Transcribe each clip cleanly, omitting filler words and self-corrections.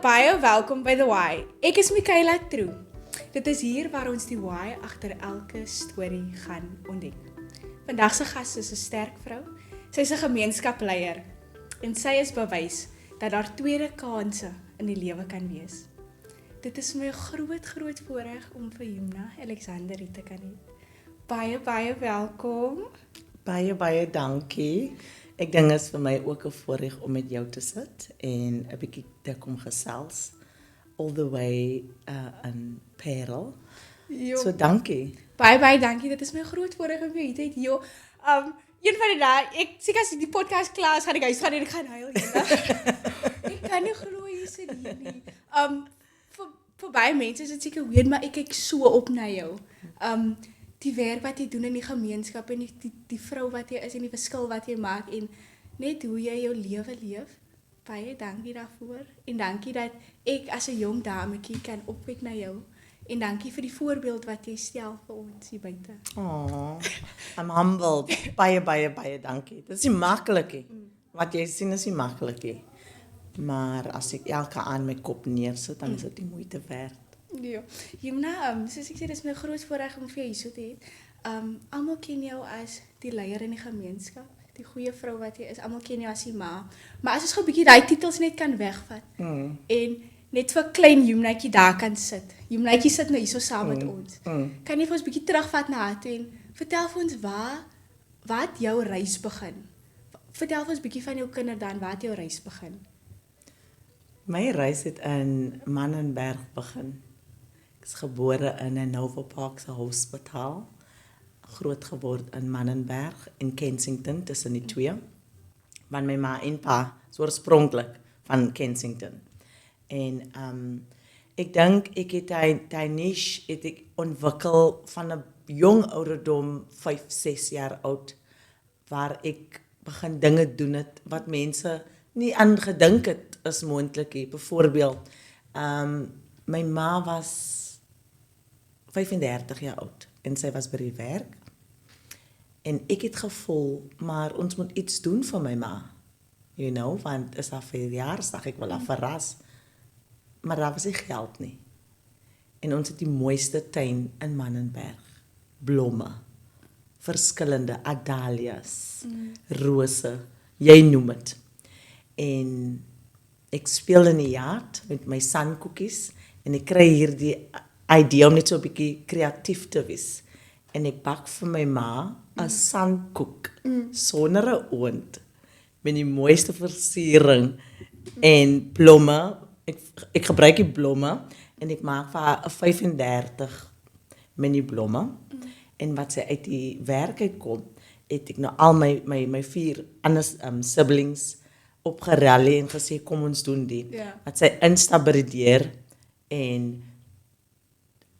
Baie welkom by The Why. Ek is Michaela True. Dit is hier waar ons die why agter elke storie gaan ontdek. Vandag se gas is 'n sterk vrou. Sy is 'n gemeenskapsleier en sy is bewys dat daar tweede kansse in die lewe kan wees. Dit is my groot voorreg om vir Yumna Alexander hier te kan hê. Baie welkom. Baie dankie. Ek dink dit is vir my ook 'n voorreg om met jou te sit en 'n bietjie te kom gesels all the way in Parel. So dankie. Baie dankie. Dit is my groot voorreg om jou hier te hê. Jo, een van die dae, ek seker as die podcast klaar is, gaan ek huis gaan en ek gaan huil eendag. Ek kan nie glo jy sit hier nie. Vir baie mense is dit seker weird, maar ek kyk so op na jou. Die werk wat jy doen in die gemeenskap en die vrou wat jy is en die verskil wat jy maak en net hoe jy jou lewe leef. Baie dankie daarvoor en dankie dat ek as 'n jong dametjie kan opkyk na jou en dankie vir die voorbeeld wat jy stel vir ons hier buite. Oh, I'm humbled. Baie dankie. Dit is nie maklik nie. Wat jy sien is nie maklik nie. Maar as ek elke aan my kop neersit, dan is dit die moeite werd. Ja. Yumna, soos ek sê, dis my groot voorreg om vir jou hier so te hê. Almal ken jou as die leier in die gemeenskap, die goeie vrou wat jy is. Almal ken jou as die ma. Maar as ons gou 'n bietjie daai titels net kan wegvat en net vir klein Yumnaatjie daar kan sit. Yumnaatjie sit nou hierso saam met ons. Kan jy vir ons 'n bietjie terugvat na haar toe en vertel vir ons waar het jou reis begin? Vertel vir ons 'n bietjie van jou kinderdae, waar het jou reis begin? My reis het in Mannenberg begin. Ek is gebore in 'n Nova Parkse hospitaal, groot geword in Mannenberg in Kensington tussen die twee. Want my ma en pa is oorspronklik van Kensington. En ek dink ek het die niche het ek ontwikkel van 'n jong ouderdom 5-6 jaar oud waar ek begin dinge doen het wat mense nie aan gedink het is moontlik nie. Byvoorbeeld, my ma was 35 jaar oud en sy was by die werk. En ek het gevoel, maar ons moet iets doen vir my ma. You know, want is haar verjaarsdag, ek wil haar verras. Maar daar was nie geld nie. En ons het die mooiste tuin in Mannenberg. Blomme, verskillende adalias, rose, jy noem dit. En ek speel in die yard met my sandkoekies en ek kry hierdie idee om net so 'n bietjie kreatief te wees. En ek bak vir my ma 'n sandkoek sonder 'n oond met die mooiste versiering en blomme. Ek gebruik die blomme en ek maak vir haar 'n 35 met die blomme. En wat sy uit die werk uitkom, het ek nou al my 4 ander siblings opgerally en gesê kom ons doen dit. Ja. Wat sy instap by die deur en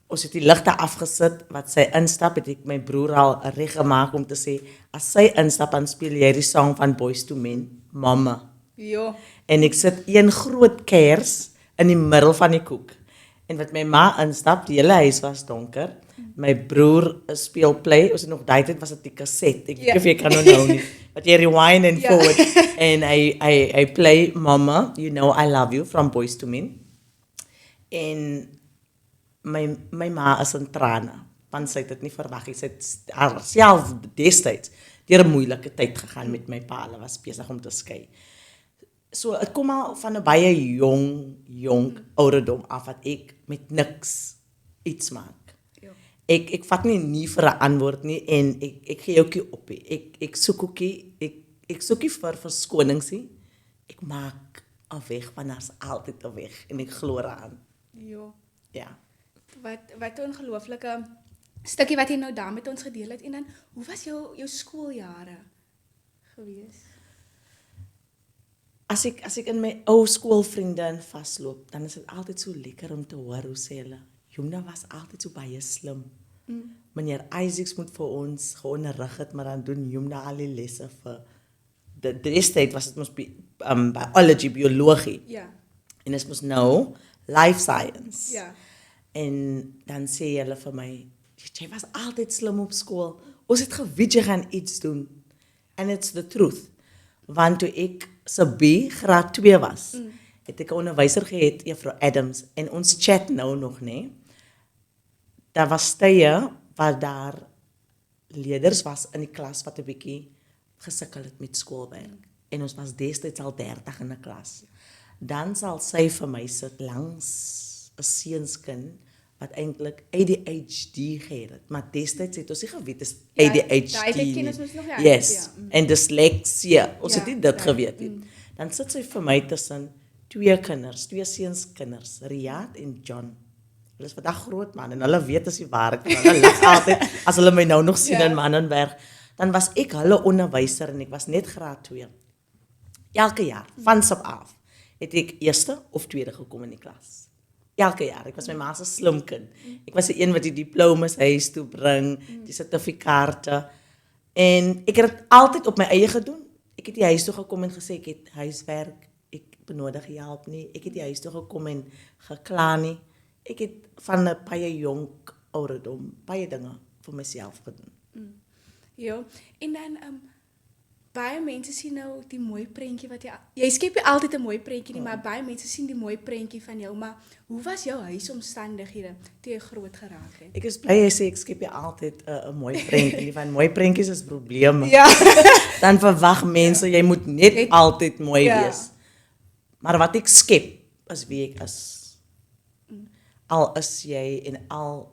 ons het die ligte afgesit, wat sy instap, het ek my broer al reg gemaak om te sê, as sy instap, dan speel jy die song van Boyz II Men, Mama. Jo. En ek sit een groot kers in die middel van die koek. En wat my ma instap, die hele huis was donker. My broer speel play, ons het nog daai tyd was dit die kaset. Ek weet of jy kan onthou nie. Wat jy rewind and forward. En I play Mama, You Know I Love You from Boyz II Men. En my ma is in trane, want sy het dit nie verwag nie. Sy het haarself destyds deur 'n moeilike tyd gegaan met my pa. Hulle was besig om te skei. So dit kom al van 'n baie jong ouderdom af wat ek met niks iets maak. Ja. Ek vat nie vir 'n antwoord nie en ek gee ookie op nie. Ek soek ookie, ek soek nie vir verskonings nie. Ek maak 'n weg, want daar's altyd 'n weg en ek glo daaraan. Jo. Ja. Wat 'n ongelooflike stukkie wat jy nou daar met ons gedeel het. En dan, hoe was jou skooljare gewees? As ek in my ou skoolvriende vasloop, dan is dit altyd so lekker om te hoor hoe sê hulle, Yumna was altyd so baie slim. Meneer Isaacs moet vir ons geonderrig het, maar dan doen Yumna al die lesse vir destyd was dit mos biology, biologie. Ja. En dit mos nou life science. Ja. En dan sê hulle vir my, jy was altyd slim op skool. Ons het geweet jy gaan iets doen. And it's the truth. Want toe ek se B graad 2 was, het ek 'n onderwyser gehad, Juffrou Adams, en ons chat nou nog, né? Daar was tye waar daar leerders was in die klas wat 'n bietjie gesukkel het met skoolwerk. En ons was destyds al 30 in 'n klas. Dan sal sy vir my sit langs 'n seunskind wat eintlik ADHD gehad het. Maar destyds het ons nie geweet dis ADHD. daai tyd ken ons mos nog nie. Yes, en dysleksie. Ons het nie dit geweet nie. Dan sit sy vir my tussen twee seunskinders, Riyad en John. Hulle is vandag groot man en hulle weet as die waarheid, hulle lag altyd as hulle my nou nog sien in Mannenberg. Dan was ek hulle onderwyser en ek was net graad 2. Elke jaar, van sub af, het ek eerste of tweede gekom in die klas. Elke jaar, ek was my ma se slim kind. Ek was die een wat die diplomas huis toe bring, die sertifikate. En ek het dit altyd op my eie gedoen. Ek het die huis toe gekom en gesê ek het huiswerk, ek benodig help nie. Ek het die huis toe gekom en gekla nie. Ek het van 'n baie jonk ouderdom baie dinge vir myself gedoen. Ja, en dan baie mense sien nou die mooi prentjie wat jy skep nie altyd 'n mooi prentjie nie, maar baie mense sien die mooi prentjie van jou, maar hoe was jou huisomstandighede toe jy groot geraak het? Ek is bly jy sê ek skep nie altyd 'n mooi prentjie nie, want mooi prentjies is probleme. Ja. Dan verwag mense jy moet net altyd mooi wees. Maar wat ek skep is wie ek is. Al is jy en al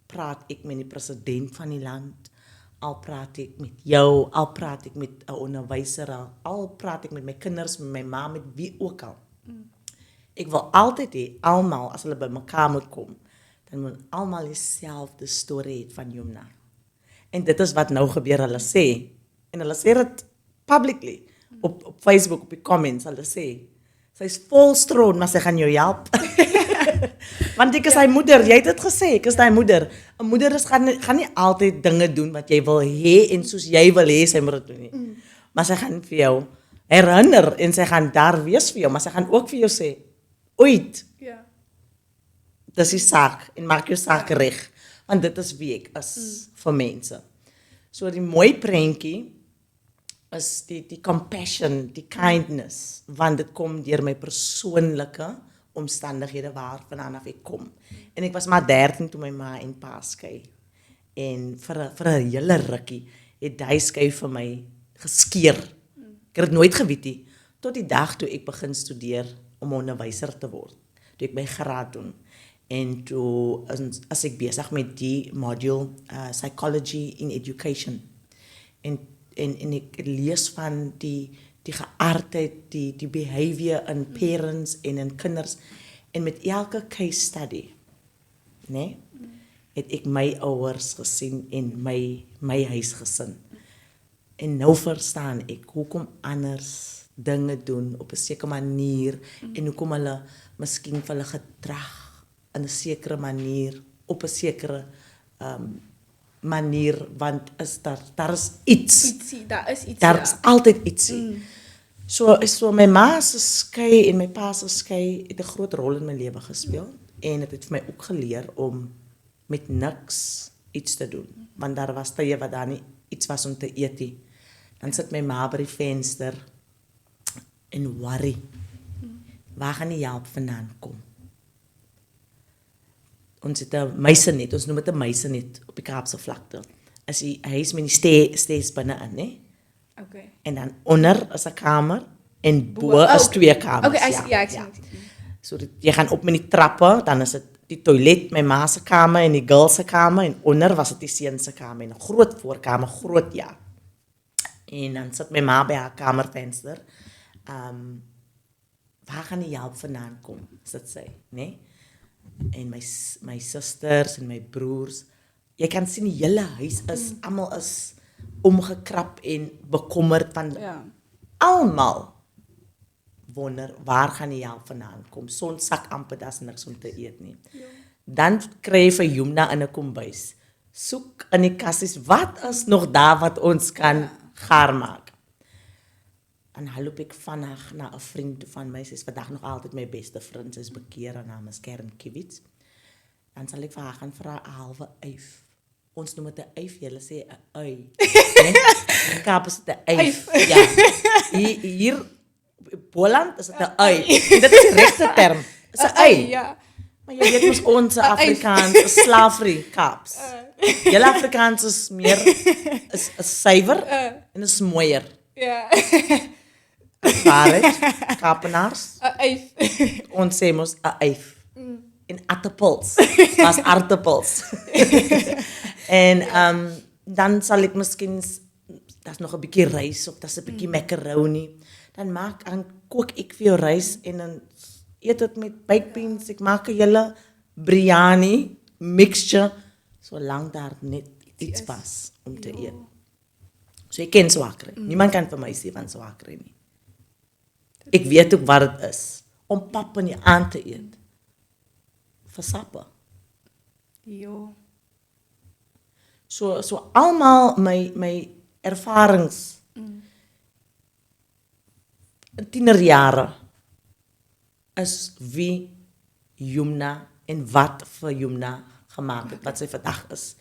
praat ek met die president van die land, al praat ek met jou, al praat ek met 'n onderwyser, al praat ek met my kinders, met my ma, met wie ook al. Ek wil altyd hê almal as hulle by mekaar moet kom, dan moet almal dieselfde storie hê van Yumna. En dit is wat nou gebeur, hulle sê. En hulle sê dit publicly op Facebook, op die comments, hulle sê sy's vol stroom, maar sy gaan jou help. Want ek is sy moeder, jy het dit gesê, ek is sy moeder. 'n Moeder gaan nie altyd dinge doen wat jy wil hê en soos jy wil hê sy moet dit doen nie. Maar sy gaan vir jou herinner en sy gaan daar wees vir jou, maar sy gaan ook vir jou sê, ooit, Ja. dis die saak en maak jou saak reg, want dit is wie ek is vir mense. So die mooi prentjie is die compassion, die kindness, want dit kom deur my persoonlike omstandighede waarvandaan af ek kom. En ek was maar 13 toe my ma en pa skei. En vir 'n hele rukkie het hy skei vir my geskeur. Ek het dit nooit geweet nie tot die dag toe ek begin studeer om onderwyser te word. Toe ek my graad doen en toe as ek besig met die module psychology in education. En ek lees van die geaardheid, die behavior in parents en in kinders. En met elke case study, né, het ek my ouers gesien en my huisgesin. En nou verstaan ek hoekom anders dinge doen op 'n sekere manier en hoekom hulle miskien vir hulle gedrag in 'n sekere manier op 'n sekere manier, want daar is iets. Daar is iets. Daar is altyd ietsie. So my ma se skei en my pa se skei het 'n groot rol in my lewe gespeel en dit het vir my ook geleer om met niks iets te doen, want daar was tye wat daar nie iets was om te eet nie. Dan sit my ma by die venster en worry. Waar gaan die help vandaan kom? Ons het 'n meisenet, ons noem dit 'n meisenet op die Kaapse vlakte. As die huis met die steeds binne-in, né? Okay. En dan onder is 'n kamer en bo is twee kamers. Okay, ek sien dit. So jy gaan op met die trappe, dan is dit die toilet, my ma se kamer en die girl se kamer en onder was dit die seun se kamer en 'n groot voorkamer, groot ja. En dan sit my ma by haar kamervenster. Waar gaan die help vandaan kom, sit sy, né? En my susters en my broers, jy kan sien die hele huis is almal is omgekrap en bekommerd van almal wonder waar gaan die help vandaan kom. Sonsak amper daar's niks om te eet nie. Dan kry jy vir Yumna in 'n kombuis. Soek in die kassies wat is nog daar wat ons kan gaar maak. En loop ek vandag na 'n vriend van my, sy is vandag nog altyd my beste vriend, sy is bekeer, haar naam is Kern Kiewits. Dan sal ek vir haar gaan vra 'n halwe uif. Ons noem dit 'n uif, julle sê 'n ui. In Kaap is dit 'n uif. Ja. Hier Boland is dit 'n ei. En dit is die regte term. Dit is 'n ei. Ja. Maar jy weet mos ons Afrikaans is slavery Kaaps. Julle Afrikaans is meer is suiwer en is mooier. Ja. Waarheid, Kaapenaars. Eif. Ons sê mos 'n eif. En aartappels. Was aartappels. En dan sal ek miskien daar's nog 'n bietjie rys of daar's 'n bietjie macaroni. Dan kook ek vir jou rys en dan eet dit met baked beans. Ek maak 'n hele biryani mixture solank daar net iets was om te eet. So ek ken swaar. Niemand kan vir my sê van swaar nie. Ek weet ook wat dit is om pap in die aand te eet. Vir sappe. Jo. So almal my ervarings in tienerjare is wie Yumna en wat vir Yumna gemaak het, wat sy vandag is.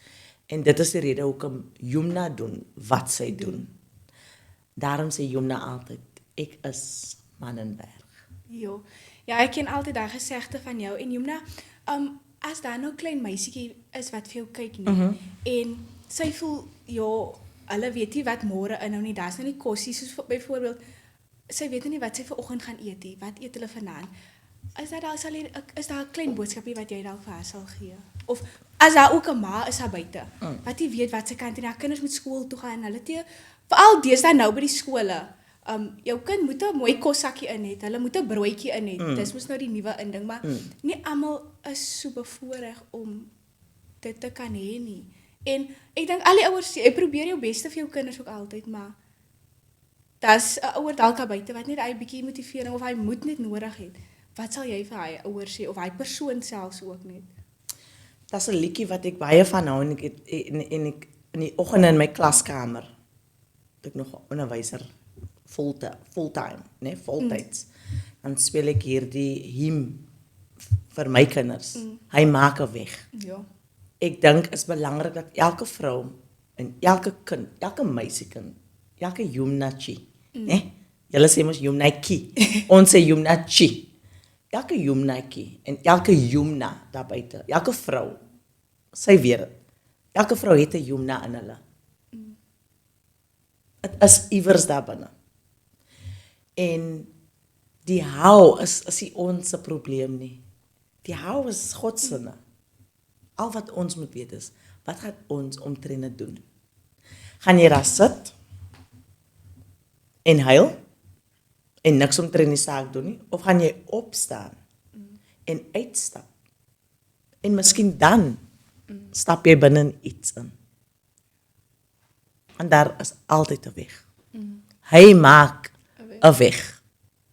En dit is die rede hoekom Yumna doen wat sy doen. Daarom sê Yumna altyd, ek is Mannenberg. Jo. Ja, ek ken altyd daai gesegde van jou en Yumna, as daar nou 'n klein meisietjie is wat vir jou kyk nie en sy voel hulle weet nie wat môre inhou nie. Daar's nou nie kosse soos byvoorbeeld sy weet nie wat sy vir oggend gaan eet nie. Wat eet hulle vanaand? Is daar 'n klein boodskapie wat jy dalk vir haar sal gee? Of as daar ook 'n ma is daar buite wat jy weet wat sy kan doen. Haar kinders moet skool toe gaan en hulle veral deesdae nou by die skole. Jou kind moet 'n mooi kossakkie in hê. Hulle moet 'n broodjie in hê. Dis mos nou die nuwe inding, maar nie almal is so bevoorreg om dit te kan hê nie. En ek dink al die ouers jy probeer jou beste vir jou kinders ook altyd, maar daar's 'n ouer dalk daar buite wat net hy bietjie motivering of hy moet net nodig het. Wat sal jy vir hy ouers sê of hy persoon selfs ook net? Daar's 'n liedjie wat ek baie van hou en ek in die oggend in my klaskamer. Ek nog 'n onderwyser fulltime, né, voltyds. Dan speel ek hierdie hymn vir my kinders. Hy maak 'n weg. Ja. Ek dink is belangrik dat elke vrou en elke kind, elke meisiekind, elke Yumnachi, né? Julle sê mos Yumnaiki. Ons sê Yumnachi. Elke Yumnaiki en elke Yumna daar buite, elke vrou, sy weet dit. Elke vrou het 'n Yumna in hulle. Dit is iewers daar binne. En die hou is nie ons probleem nie. Die hou is God se. Al wat ons moet weet is, wat gaan ons omtrent dit doen? Gaan jy daar sit en huil en niks omtrent die saak doen nie? Of gaan jy opstaan en uitstap? En miskien dan stap jy binne iets in. En daar is altyd 'n weg. Hy maak 'n weg.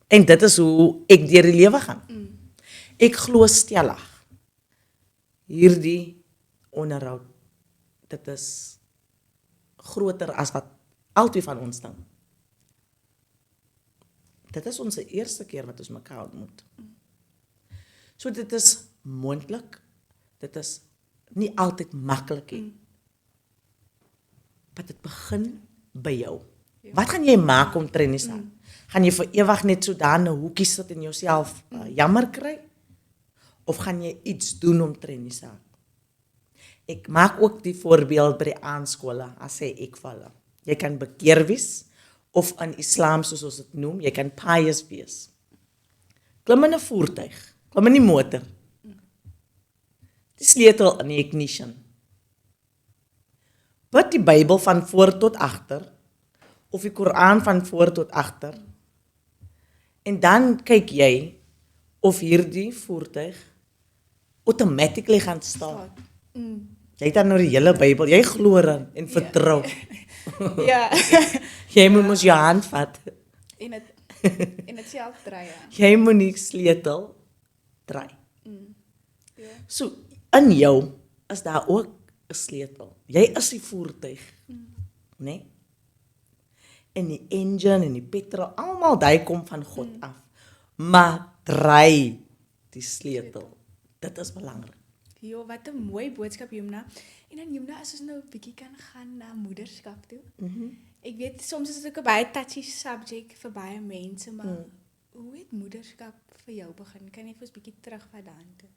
En dit is hoe ek deur die lewe gaan. Ek glo stellig. Hierdie onderhoud, dit is groter as wat albei van ons dink. Dit is ons eerste keer wat ons mekaar ontmoet. So dit is moontlik. Dit is nie altyd maklik nie. Maar dit begin by jou. Wat gaan jy maak om te staan? Gaan jy vir ewig net so daar in 'n hoekie sit en jouself jammer kry? Of gaan jy iets doen om te staan? Ek maak ook die voorbeeld by die aandskole, as sê ek vir hulle. Jy kan bekeer wees, of in Islam soos ons dit noem, jy kan pious wees. Klim in 'n voertuig, klim in die motor. Die sleutel in die ignition. Bid die Bybel van voor tot agter, of die Koran van voor tot agter. En dan kyk jy of hierdie voertuig automatically gaan staan. Jy het dan nou die hele Bybel, jy glo erin en vertrou. Ja. Jy moet mos jou hand vat. En dit self draai. Jy moet nie sleutel draai. Ja. So in jou is daar ook 'n sleutel. Jy is die voertuig. Né? En die engine en die petrol, almal daai kom van God af. Maar draai die sleutel. Dit is belangrik. Jo, wat 'n mooi boodskap Jumna. En dan Jumna, as ons nou 'n bietjie kan gaan na moederskap toe. Ek weet soms is dit ook 'n baie touchy subject vir baie mense, maar hoe het moederskap vir jou begin? Kan jy vir ons bietjie terugvat daartoe?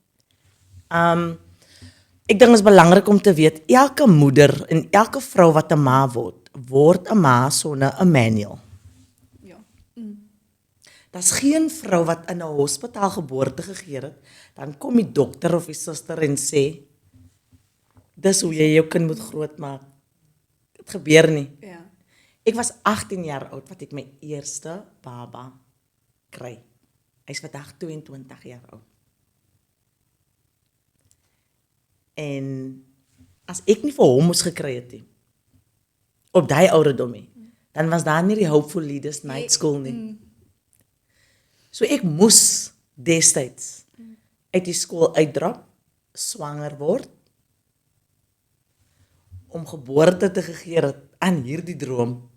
Ek dink dit is belangrik om te weet, elke moeder en elke vrou wat 'n ma word 'n ma sonder 'n manual. Ja. Daar's geen vrou wat in 'n hospitaal geboorte gegee het, dan kom die dokter of die suster en sê, dis hoe jy jou kind moet grootmaak. Dit gebeur nie. Ja. Ek was 18 jaar oud wat ek my eerste baba kry. Hy's vandag 22 jaar oud. En as ek nie vir hom moes gekry het nie, op daai ouderdom nie, dan was daar nie die Hopeful Leaders Night School nie. So ek moes destyds uit die skool uitdrap, swanger word, om geboorte te gegee het aan hierdie droom,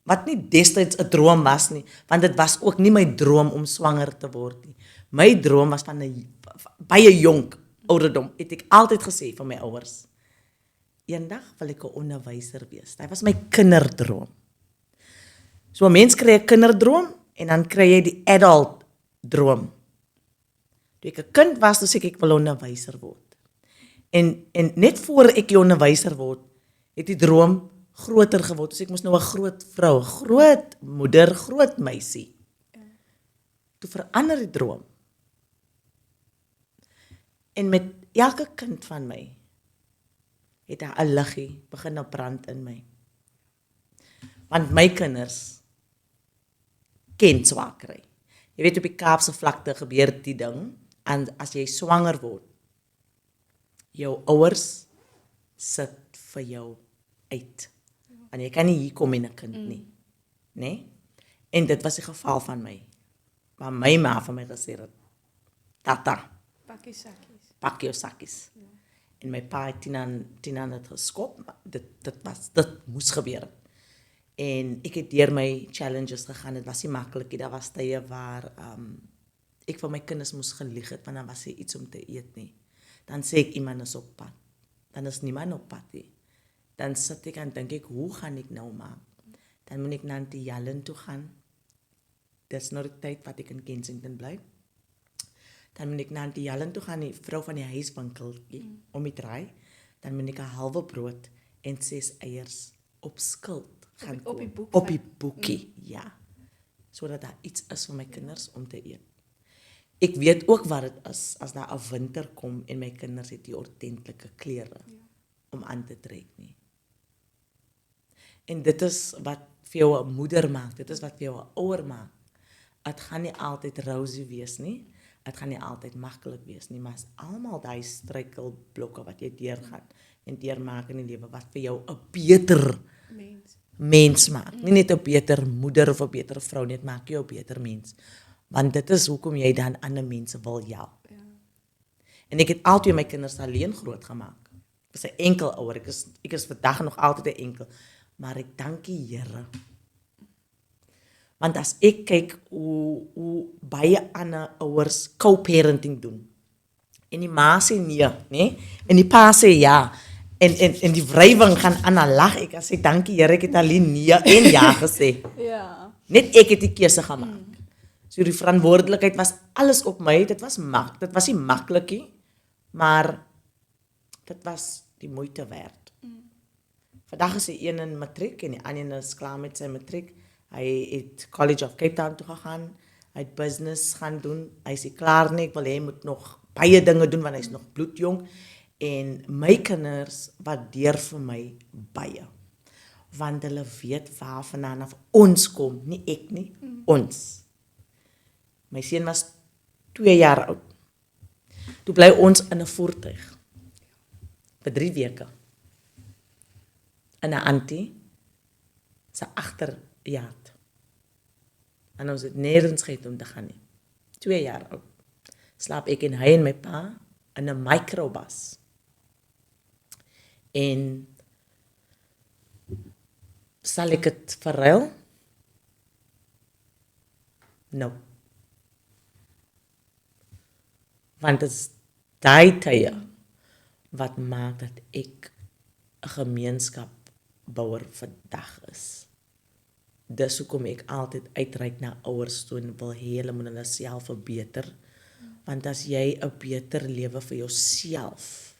wat nie destyds 'n droom was nie, want dit was ook nie my droom om swanger te word nie. My droom was van 'n baie jonk ouderdom, het ek altyd gesê van my ouers, eendag wil ek 'n onderwyser wees. Dit was my kinderdroom. So 'n mens kry 'n kinderdroom en dan kry jy die adult droom. Toe ek 'n kind was, toe sê ek wil 'n onderwyser word. En net voor ek 'n onderwyser word, het die droom groter geword. Dus ek moes nou 'n groot vrou, groot moeder, groot meisie. Toe verander die droom. En met elke kind van my het daar 'n liggie begin op brand in my. Want my kinders ken swaar kry. Jy weet op die Kaapse vlakte gebeur die ding, en as jy swanger word, jou ouers sit vir jou uit. Want jy kan nie hier kom en 'n kind nie. Né? En dit was die geval van my. Maar my ma van my gesê het, tata, Pak je sakkies. pak jou sakkies. En my pa het Tina het geskop, maar dit moes gebeur. En ek het deur my challenges gegaan, dit was nie maklik nie, daar was tye waar ek vir my kinders moes gelieg het, want dan was daar iets om te eet nie. Dan sê ek, iemand is op pad. Dan is niemand op pad nie. Dan sit ek en dink ek, hoe gaan ek nou maak? Dan moet ek na die Jalen toe gaan. Dis nou die tyd wat ek in Kensington bly. Dan moet ek na die Jalen toe gaan, die vrou van die huiswinkeltjie, om die draai. Dan moet ek 'n halwe brood en 6 eiers op skuld gaan Op die koop. boek Op die boekie, ja. Sodat daar iets is vir my kinders om te eet. Ek weet ook wat dit is as daar 'n winter kom en my kinders het die ordentlike klere om aan te trek nie. En dit is wat vir jou 'n moeder maak, dit is wat vir jou 'n ouer maak. Dit gaan nie altyd rosy wees nie, dit gaan nie altyd maklik wees nie, maar is almal daai struikelblokke wat jy deurgaan en deurmaak in die lewe wat vir jou 'n beter mens maak. Nie net 'n beter moeder of 'n beter vrou nie, dit maak jou 'n beter mens. Want dit is hoekom jy dan ander mense wil help. Ja. En ek het altyd my kinders alleen groot gemaak. Ek was 'n enkel ouer, ek is vandag nog altyd 'n enkel, maar ek dank die Here. Want as ek kyk hoe baie ander ouers co-parenting doen, en die ma sê nee, né? En die pa sê ja, en die wrywing gaan aan haar lag, ek sê dankie Here, ek het alleen nee en ja gesê. Ja. Net ek het die keuse gemaak. So die verantwoordelikheid was alles op my, dit was nie maklik nie, maar dit was die moeite werd. Vandag is hy een in matriek en die ander is klaar met sy matriek. Hy het College of Cape Town toe gegaan, hy het business gaan doen, hy is nie klaar nie, ek wil hy moet nog baie dinge doen, want hy is nog bloedjong, en my kinders waardeer vir my baie, want hulle weet waar vandaan af ons kom, nie ek nie, ons. My seun was 2 jaar oud, toe bly ons in 'n voertuig, vir 3 weke, in 'n auntie, sy agterjaard. En ons het nêrens gehad om te gaan nie. 2 jaar oud. Slaap ek en hy en my pa in 'n microbus. En sal ek dit verruil? No. Want dit is daai tye wat maak dat ek 'n gemeenskapbouer vandag is. Dis hoekom ek altyd uitreik na ouers toe en wil hê hulle moet hulle self verbeter. Want as jy 'n beter lewe vir jouself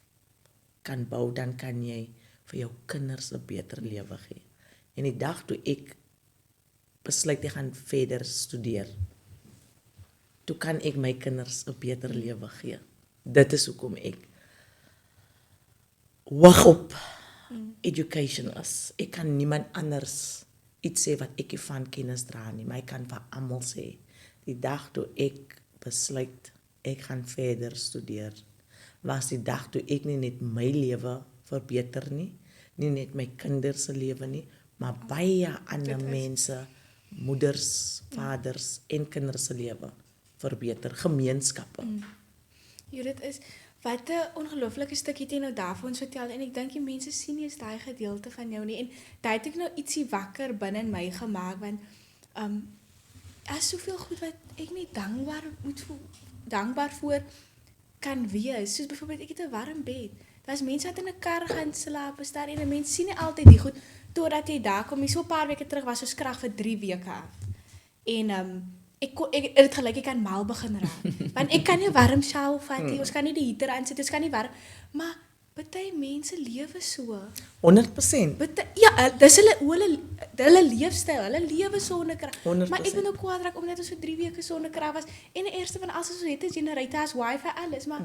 kan bou, dan kan jy vir jou kinders 'n beter lewe gee. En die dag toe ek besluit ek gaan verder studeer, toe kan ek my kinders 'n beter lewe gee. Dit is hoekom ek wag op education is. Ek kan niemand anders iets sê wat ek nie van kennis dra nie, maar ek kan vir almal sê, die dag toe ek besluit ek gaan verder studeer, was die dag toe ek nie net my lewe verbeter nie net my kinders se lewe nie, maar baie ander mense, moeders, vaders en kinders se lewe verbeter, gemeenskappe. Dit is wat 'n ongelooflike stuk het jy nou daar vir ons vertel en ek dink die mense sien nie eens daai gedeelte van jou nie en dit het ek nou ietsie wakker binne in my gemaak want as soveel goed wat ek nie dankbaar voor kan wees, soos byvoorbeeld ek het 'n warm bed. Daar's mense wat in 'n kar gaan slaap, staan en mense sien nie altyd die goed totdat jy daar kom. So 'n paar weke terug was ons krag vir 3 weke af. En ek het gelyk ek kan mal begin raak. Want ek kan nie warm sjaal vat nie. Ons kan nie die heater aansit, ons kan nie warm, maar baie mense lewe so. 100%. Ja, dis hulle leefstyl, hulle lewe sonder krag. 100%. Maar ek wil nou kwaad raak omdat ons vir 3 weke sonder krag was. En die eerste van alles is ons het 'n generator, as wifi, alles, maar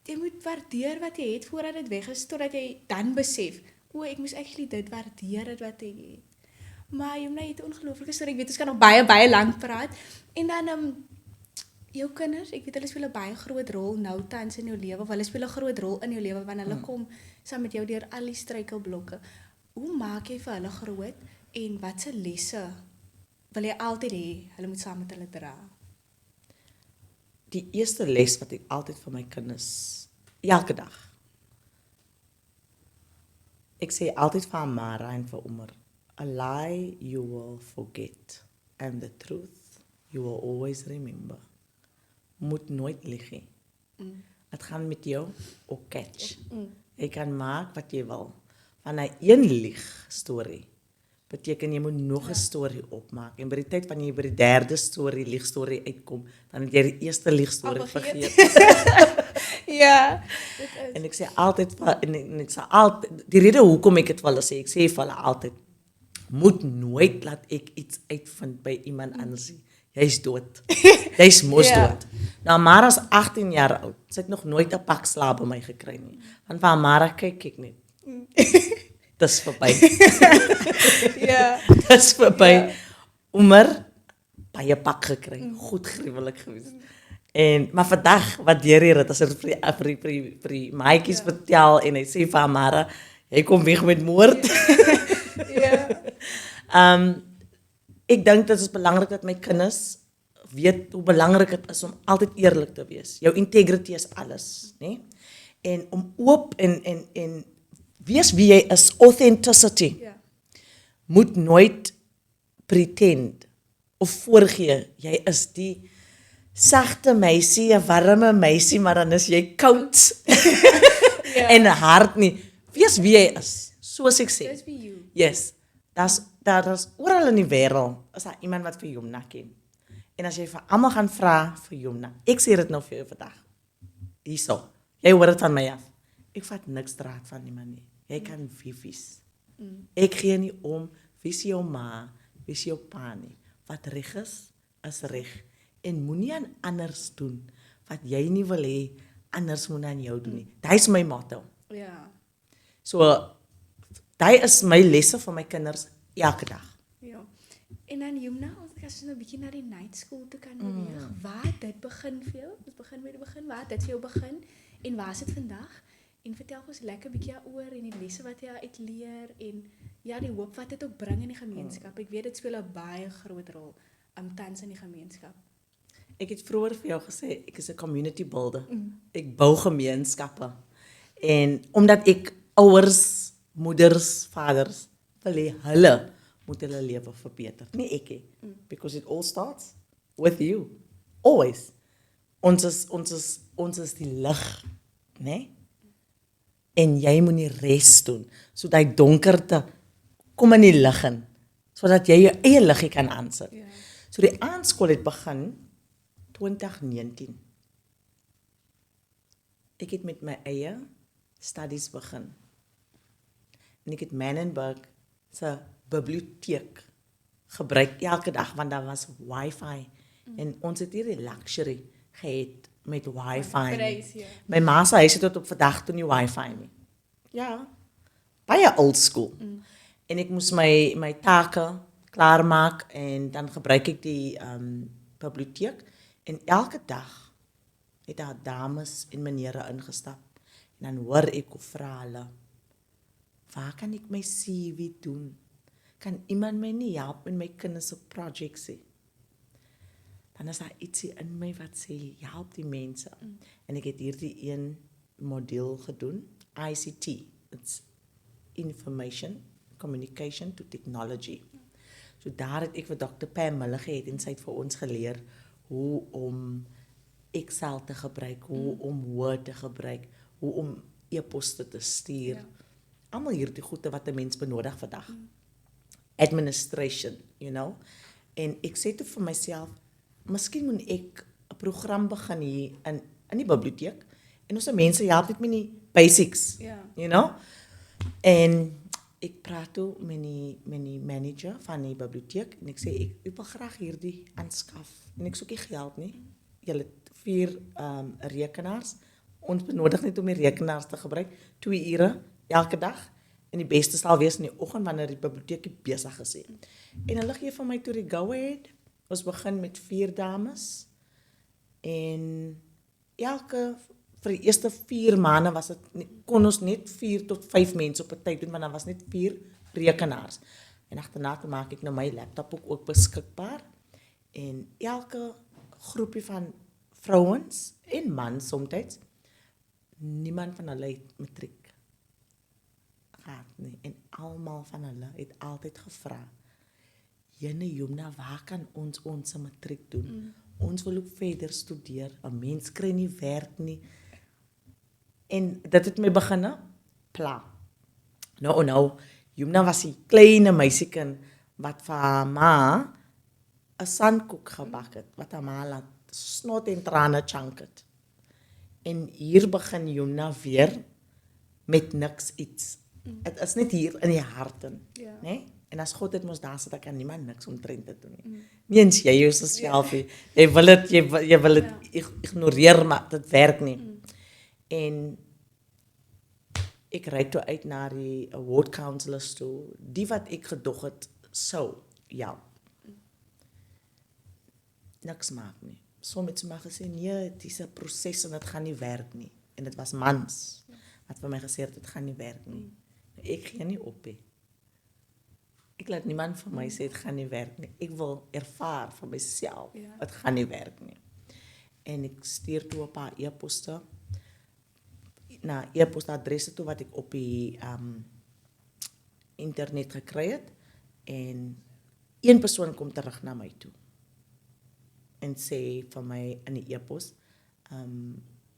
jy moet waardeer wat jy het voordat dit weg is, totdat jy dan besef, ek moes actually dit waardeer wat ek het. Maar jy het 'n ongelooflike storie. Ek weet ons kan nog baie lank praat. En dan jou kinders, ek weet hulle speel 'n baie groot rol nou tans in jou lewe, of hulle speel 'n groot rol in jou lewe wanneer hulle kom saam met jou deur al die struikelblokke. Hoe maak jy vir hulle groot en watse lesse wil jy altyd hê hulle moet saam met hulle dra? Die eerste les wat ek altyd vir my kinders elke dag. Ek sê altyd vir Amara en vir Omer, a lie you will forget and the truth you will always remember. Moet nooit lieg nie. Het gaan met jou ook catch. Jy kan maak wat jy wil. Van 'n een lieg storie beteken jy moet nog 'n storie opmaak. En by die tyd wanneer jy by die derde lieg storie uitkom, dan het jy die eerste lieg storie vergeet. Ja, dit is. En ek sê altyd en ek sê altyd die rede hoekom ek dit vir hulle sê, ek sê vir hulle altyd, moet nooit laat ek iets uitvind by iemand anders nie. Jy's dood. Jy's mos dood. Nou Amara is 18 jaar oud. Sy het nog nooit 'n pak slaap by my gekry nie. Want vir Amara kyk ek net. Dis verby. Ja. Dis verby. Omer baie pak gekry. Goed gruwelik gewees. Maar vandag wat deur hier het as hy vir die maatjies vertel en hy sê vir Amara, jy kom weg met moord. Ja. Ek dink dit is belangrik dat my kinders weet hoe belangrik dit is om altyd eerlik te wees. Jou integrity is alles, né? En om oop en wees wie jy is, authenticity. Ja. Moet nooit pretend of voorgee jy is die sagte meisie, 'n warme meisie, maar dan is jy koud. En hard nie. Wees wie jy is, soos ek sê. Just be you. Yes. Daar is oral in die wêreld is daar iemand wat vir Jomna ken. En as jy vir almal gaan vra vir Jomna, ek sê dit nou vir jou vandag. Hierso. Jy hoor dit van my af. Ek vat niks draad van niemand nie. Jy kan vies. Ek gee nie om wie is jou ma, wie is jou pa nie. Wat reg is reg. En moenie aan anders doen wat jy nie wil hê anders moet aan jou doen nie. Dit is my motto. Ja. So dit is my lesse vir my kinders elke dag. Ja. En dan Jomna, as jy nou 'n bietjie na die night school toe kan beweeg, waar het dit begin vir jou? Ons begin met die begin, waar het dit vir jou begin en waar is dit vandag? En vertel ons lekker bietjie oor en die lesse wat jy uit leer en ja, die hoop wat dit ook bring in die gemeenskap. Ek weet dit speel 'n baie groot rol tans in die gemeenskap. Ek het vroeër vir jou gesê ek is 'n community builder. Ek bou gemeenskappe. En omdat ek ouers, moeders, vaders wil hê hulle moet hulle lewe verbeter, nie ek nie. Because it all starts with you. Always. Ons is die lig, né? En jy moet die res doen, so daai donkerte kom in die lig in, sodat jy jou eie liggie kan aansit. Ja. So die aandskool het begin 2019. Ek het met my eie studies begin. En ek het Manenberg se biblioteek gebruik elke dag, want daar was wifi. En ons het hier die luxury gehad met wifi. Prys, ja. My ma se huis het tot op vandag toe nie wifi nie. Ja, baie old school. En ek moes my take klaarmaak en dan gebruik ek die biblioteek en elke dag het daar dames en menere ingestap en dan hoor ek hoe vra hulle, waar kan ek my CV doen? Kan iemand my nie help met my kinders se projects nie? Dan is daar ietsie in my wat sê, help die mense. En ek het hierdie een module gedoen, ICT, it's Information, Communication to Technology. So daar het ek vir Dr. Pam Miller gehad en sy het vir ons geleer hoe om Excel te gebruik, hoe om Word te gebruik, hoe om e-poste te stuur. Ja. Almal hierdie goede wat 'n mens benodig vandag. Administration, you know. En ek sê toe vir myself, miskien moet ek 'n program begin hier in die biblioteek en ons mense help net met die basics, Ja. you know. En ek praat toe met die manager van die biblioteek en ek sê ek wil graag hierdie aanskaf en ek soek nie geld nie. Julle het 4 rekenaars. Ons benodig net om die rekenaars te gebruik 2 ure elke dag en die beste sal wees in die oggend wanneer die biblioteek besig is. En hulle gee vir my toe die go ahead. Ons begin met 4 dames en vir die eerste 4 maande was dit kon ons net 4 tot 5 mense op 'n tyd doen, want dan was net 4 rekenaars. En agterna toe maak ek nou my laptop ook beskikbaar en elke groepie van vrouens en mans soms niemand van hulle het matriek gehad nie en almal van hulle het altyd gevra, Jene Jumna, waar kan ons matriek doen? Ons wil ook verder studeer, 'n mens kry nie werk nie. En dit het my begin pla. Nou, Jumna was 'n klein meisiekind wat vir haar ma 'n sandkoek gebak het, wat haar ma laat snot en trane chunk het. En hier begin Jumna weer met niks iets. Dit is net hier in die hart in, Ja. né? En as God het mos daar sit, dan kan niemand niks omtrent dit doen nie. Nie eens jy jouself nie. Jy wil dit ignoreer, maar dit werk nie. En ek ry toe uit na die award counselors toe, die wat ek gedog het sou help. Niks maak nie. Sommige mag gesê nee, dis 'n proses en dit gaan nie werk nie. En dit was mans wat vir my gesê het dit gaan nie werk nie. Ek gee nie op nie. Ek laat niemand vir my sê dit gaan nie werk nie. Ek wil ervaar vir myself dit gaan nie werk nie. En ek stuur toe 'n paar e-poste na e-postadresse toe wat ek op die internet gekry het en een persoon kom terug na my toe en sê vir my in die e-pos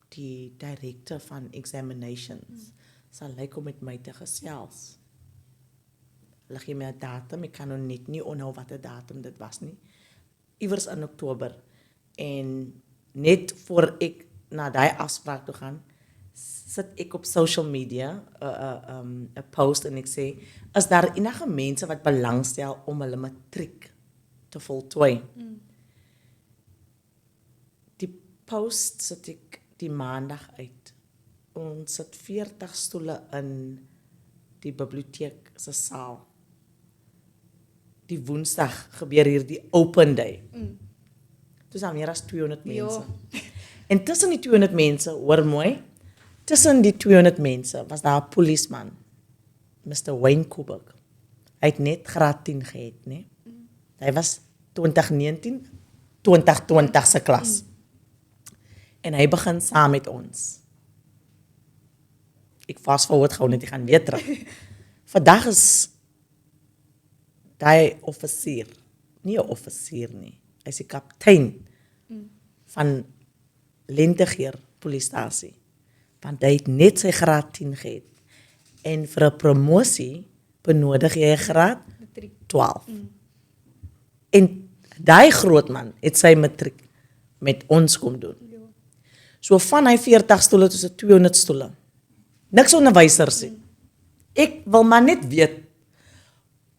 die directeur van examinations sal lyk om met my te gesels. Hulle gee my 'n datum, ek kan nou net nie onthou wat 'n datum dit was nie. Iewers in Oktober. En net voor ek na daai afspraak toe gaan, sit ek op social media 'n post en ek sê, is daar enige mense wat belangstel om hulle matriek te voltooi? Die post sit ek die maandag uit. Ons sit 40 stoele in die biblioteek se saal. Die Woensdag gebeur hier die open day. Dis al meer as 200 mense. En tussen die 200 mense, hoor mooi, tussen die 200 mense was daar 'n polisieman, Mr. Wayne Kuberg. Hy het net graad 10 gehad, né? Hy was 2019, 2020 se klas. En hy begin saam met ons. Ek fast forward gou net, ek gaan weer terug. Vandag is daai offisier, nie 'n offisier nie. Hy is die kaptein van Lentegeer polisiestasie. Want hy het net sy graad 10 gehad. En vir 'n promosie benodig jy 'n graad Matriek. 12. En daai groot man het sy matriek met ons kom doen. Ja. So van hy 40 stoele tot 200 stoele. Niks onderwysers nie. Ek wil maar net weet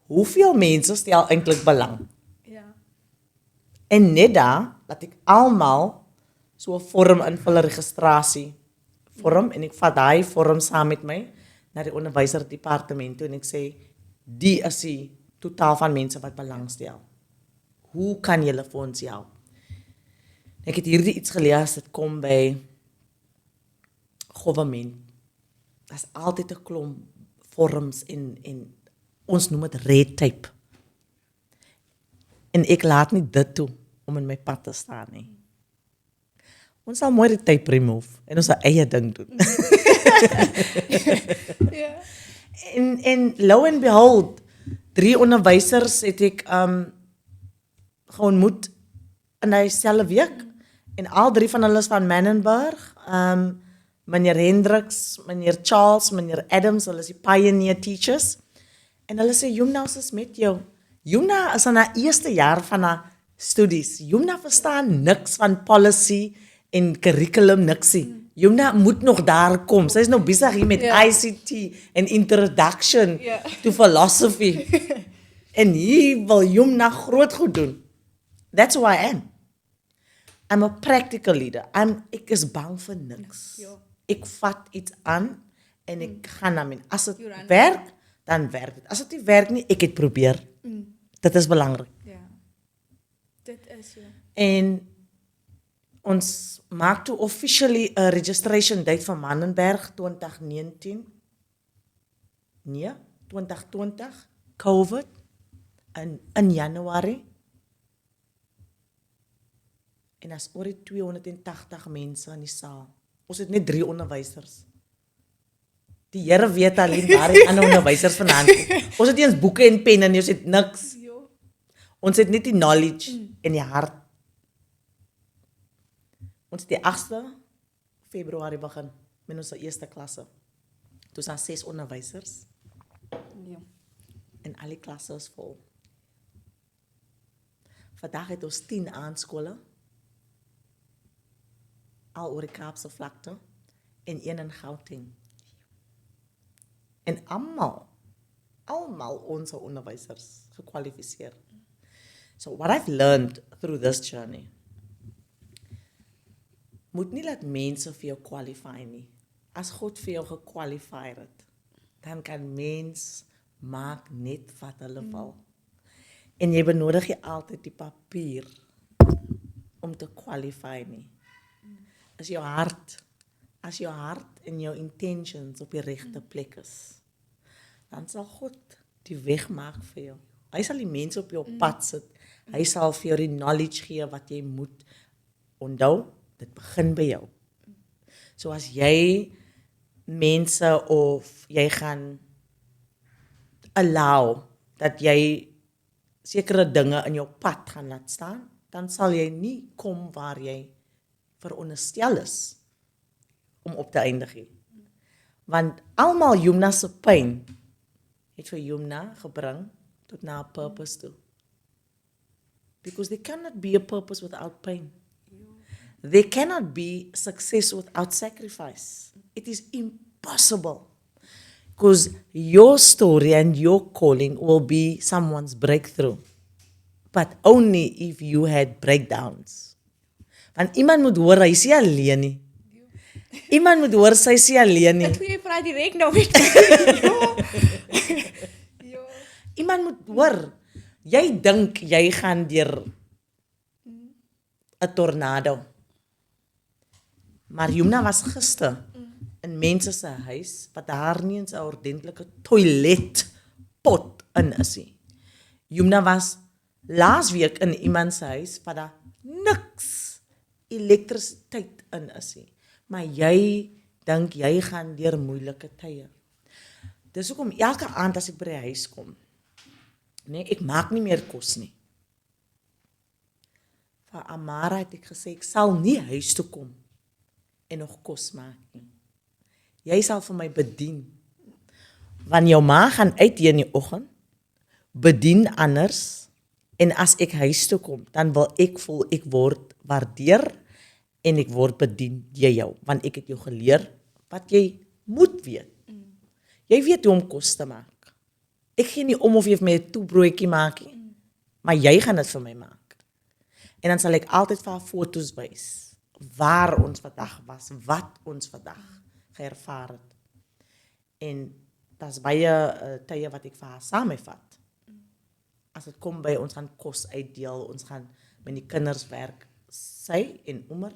hoeveel mense stel eintlik belang. Ja. En net daar laat ek almal so 'n vorm invul, 'n registrasie vorm en ek vat daai vorm saam met my na die onderwyserdepartement toe en ek sê die is die totaal van mense wat belangstel. Hoe kan julle vir ons help? Ek het hierdie iets geleer as dit kom by government. Daar's altyd 'n klomp vorms en ons noem dit red tape. En ek laat nie dit toe om in my pad te staan nie. Ons sal mooi die tape remove en ons eie ding doen. Ja. En lo and behold, 3 onderwysers het ek geontmoet in dieselfde week en al 3 van hulle is van Menenberg. Meneer Hendricks, meneer Charles, meneer Adams, hulle is die pioneer teachers. En hulle sê Jumna ons is met jou. Jumna is in haar eerste jaar van haar studies. Jumna verstaan niks van policy en curriculum niksie. Jumna moet nog daar kom. Sy is nou besig hier met ICT en introduction to philosophy. En hier wil Jumna groot goed doen. That's who I am. I'm a practical leader. Ek is bang vir niks. Ja. Ek vat iets aan en ek gaan daarmee. As dit werk, dan werk dit. As dit nie werk nie, ek het probeer. Dit is belangrik. Ja. Dit is ja. En ons maak toe officially 'n registration date van Menenberg 2019. Nee, 2020 COVID in Januarie. En as oor die 280 mense in die saal. Ons het net 3 onderwysers. Die Here weet alleen waar die ander onderwysers vandaan kom. Ons het nie eens boeke en penne nie, ons het niks. Ja. Ons het net die knowledge en die hart. Ons het die 8de Februarie begin met ons eerste klasse. Toe was daar 6 onderwysers Ja. en al die klasse is vol. Vandag het ons 10 aandskole al oor die Kaapse vlakte en 1 in Gauteng. En almal ons onderwysers gekwalifiseer. So what I've learned through this journey, moet nie laat mense vir jou qualify nie. As God vir jou gekwalifiseer het, dan kan mens maak net wat hulle wil. En jy benodig nie altyd die papier om te qualify nie. As jou hart en jou intentions op die regte plek is, dan sal God die weg maak vir jou. Hy sal die mense op jou pad sit. Hy sal vir jou die knowledge gee wat jy moet onthou. Dit begin by jou. So as jy mense of jy gaan allow dat jy sekere dinge in jou pad gaan laat staan, dan sal jy nie kom waar jy veronderstel is om op te eindig nie. Want almal Jumna se pyn het vir Jumna gebring tot na 'n purpose toe. Because there cannot be a purpose without pain. There cannot be success without sacrifice. It is impossible. Because your story and your calling will be someone's breakthrough. But only if you had breakdowns. Want iemand moet hoor, hy is nie alleen nie. Iemand moet hoor, sy is nie alleen nie. Ek wil jy praat direk nou met my. Ja. Iemand moet hoor, jy dink jy gaan deur 'n tornado. Maar Jumna was gister in mense se huis wat daar nie eens 'n ordentlike toiletpot in is nie. Jumna was laasweek in iemand se huis wat daar niks elektrisiteit in is nie. Maar jy dink jy gaan deur moeilike tye. Dis hoekom elke aand as ek by die huis kom, nee, ek maak nie meer kos nie. Vir Amara het ek gesê ek sal nie huis toe kom en nog kos maak nie. jy sal vir my bedien. Want jou ma gaan uit hier in die oggend, bedien anders, en as ek huis toe kom, dan wil ek voel ek word waardeer en ek word bedien deur jou, want ek het jou geleer wat jy moet weet. Jy weet hoe om kos te maak. Ek gee nie om of jy vir my 'n toebroodjie maak nie, maar jy gaan dit vir my maak. En dan sal ek altyd vir haar foto's wys, waar ons vandag was, wat ons vandag geervaar het. En daar's baie tye wat ek vir haar saamvat. As dit kom by ons gaan kos uitdeel, ons gaan met die kinders werk, sy en Omer,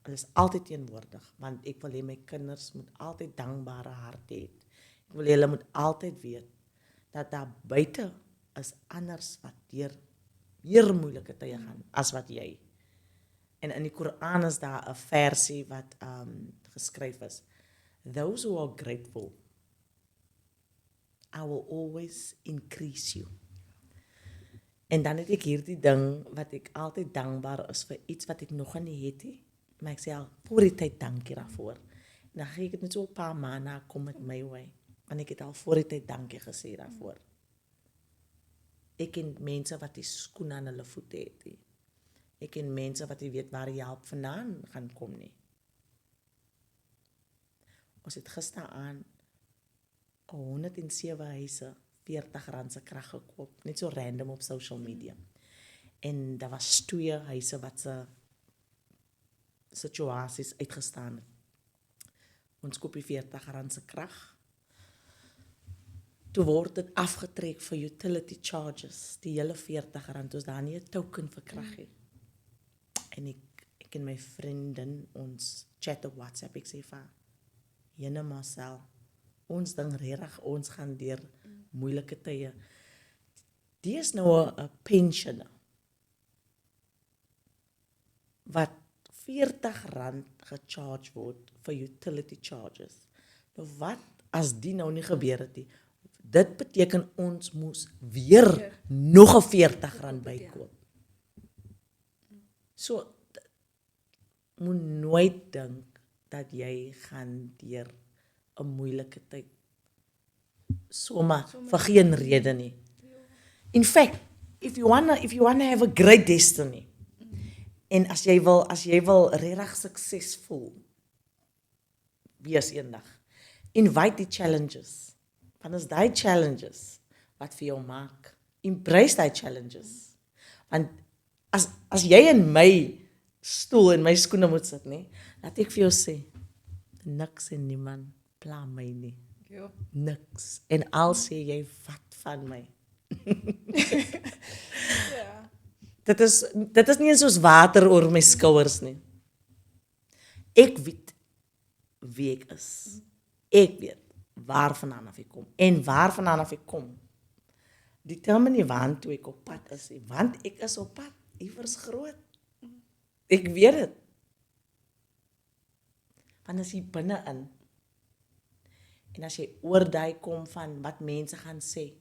hulle is altyd teenwoordig, want ek wil hê my kinders moet altyd dankbare harte hê. Ek wil hê hulle moet altyd weet dat daar buite is anders wat deur meer moeilike tye gaan as wat jy. En in die Koran is daar 'n versie wat geskryf is. Those who are grateful, I will always increase you. En dan het ek hierdie ding wat ek altyd dankbaar is vir iets wat ek nog nie het nie. Maar ek sê al voor die tyd dankie daarvoor. En dan gee ek dit net so 'n paar maande kom met my way. Want ek het al voor die tyd dankie gesê daarvoor. Ek ken mense wat die skoen aan hulle voete het nie. Ek ken mense wat nie weet waar die hulp vandaan gaan kom nie. Ons het gisteraan 107 huise R40 se krag gekoop, net so random op social media. En daar was 2 huise wat se situasies uitgestaan het. Ons koop die R40 se krag. Toe word dit afgetrek vir utility charges, die hele R40, ons daar nie 'n token vir krag het. En ek en my vriendin, ons chat op WhatsApp, ek sê vir Jene Marcel, ons ding regtig, ons gaan deur moeilike tye. Die is nou 'n pensioner wat R40 gecharge word vir utility charges. Nou wat as die nou nie gebeur het nie? Dit beteken ons moes weer nog 'n R40 bykoop. So moet nooit dink dat jy gaan deur 'n moeilike tyd sommer vir geen rede nie. In fact, if you wanna have a great destiny, en as jy wil regtig suksesvol wees eendag, invite die challenges. Want as die challenges wat vir jou maak, embrace die challenges. Want as jy in my stoel en my skoene moet sit, nee, laat ek vir jou sê, niks en niemand pla my nie. Ja. Niks. En al sê jy wat van my. Ja. Dit is nie soos water oor my skouers nie. Ek weet wie ek is. Ek weet waar vandaan af ek kom. En waar vandaan af ek kom, determine nie waartoe ek op pad is nie. Want ek is op pad, iewers groot. Ek weet dit. Want as jy binne-in, en as jy oor daai kom van wat mense gaan sê,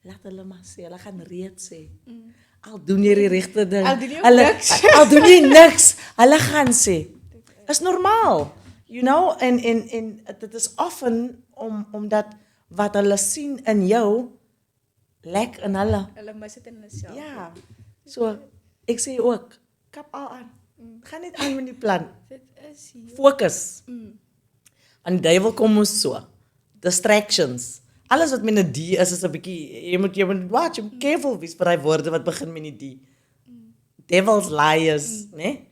laat hulle maar sê, hulle gaan reeds sê. Al doen jy die regte ding. Al doen jy niks. Al doen jy niks, hulle gaan sê. Is normaal. You know, en dit is often omdat wat hulle sien in jou lek in hulle. Hulle mis dit in hulle self. Ja. So ek sê ook, kap al aan. Gaan net aan met die plan. Dit is hier. Fokus. Want die duiwel kom ons so. Distractions. Alles wat met 'n D is 'n bietjie, jy moet watch, jy moet careful wees vir daai woorde wat begin met 'n D. Devil's liars, né?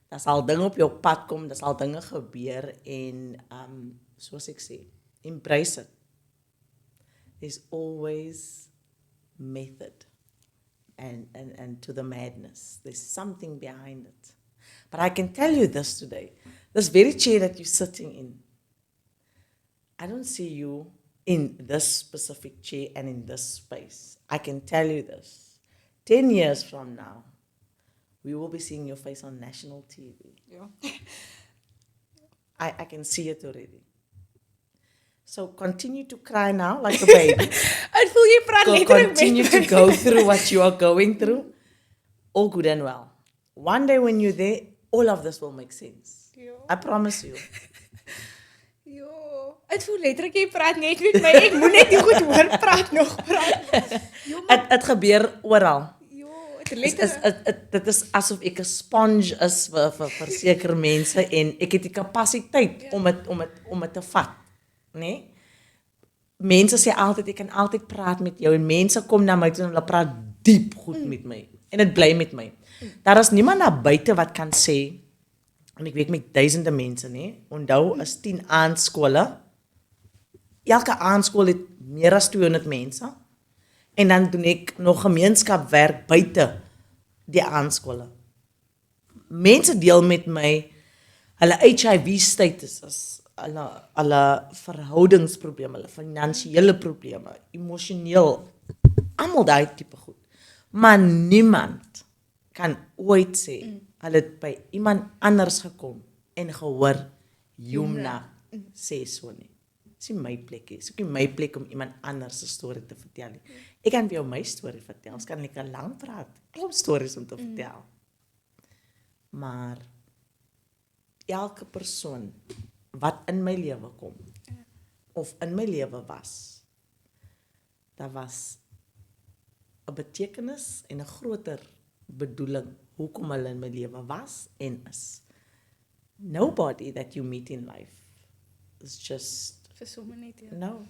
Daar sal dinge op jou pad kom, daar sal dinge gebeur en soos ek sê, embrace it. There's always method and to the madness. There's something behind it. But I can tell you this today. This very chair that you're sitting in, I don't see you in this specific chair and in this space. I can tell you this. 10 years from now, we will be seeing your face on national TV. Ja. I can see it already. So continue to cry now like a baby. Ek voel jy praat letterlik Continue to go through what you are going through. All good and well. One day when you're there, all of this will make sense. Ja. I promise you. Ja. Het voel letterlik jy praat net met my. Ek moet net nie goed hoor praat nog praat. Jo, maar Het gebeur oral. jo, het Is, letterlik. dit is asof ek 'n sponge is vir sekere mense en ek het die kapasiteit om dit te vat, né? Mense sê altyd ek kan altyd praat met jou en mense kom na my toe en hulle praat diep goed met my en dit bly met my. Daar is niemand daar buite wat kan sê en ek weet met duisende mense, né? Onthou is 10 aandskole. Elke aandskool het meer as 200 mense. En dan doen ek nog gemeenskapwerk buite die aandskole. Mense deel met my hulle HIV status, hulle verhoudingsprobleme, hulle finansiële probleme, emosioneel, almal daai tipe goed. Maar niemand kan ooit sê hulle het by iemand anders gekom en gehoor Yumna sê so nie. Dis nie my plek nie. Dis ook nie my plek om iemand anders se storie te vertel nie. Ek kan vir jou my storie vertel. Ons kan lekker lank praat. Klop stories om te vertel. Maar elke persoon wat in my lewe kom of in my lewe was, daar was 'n betekenis en 'n groter bedoeling hoekom hulle in my lewe was en is. Nobody that you meet in life is just Vir sommer net ja. no.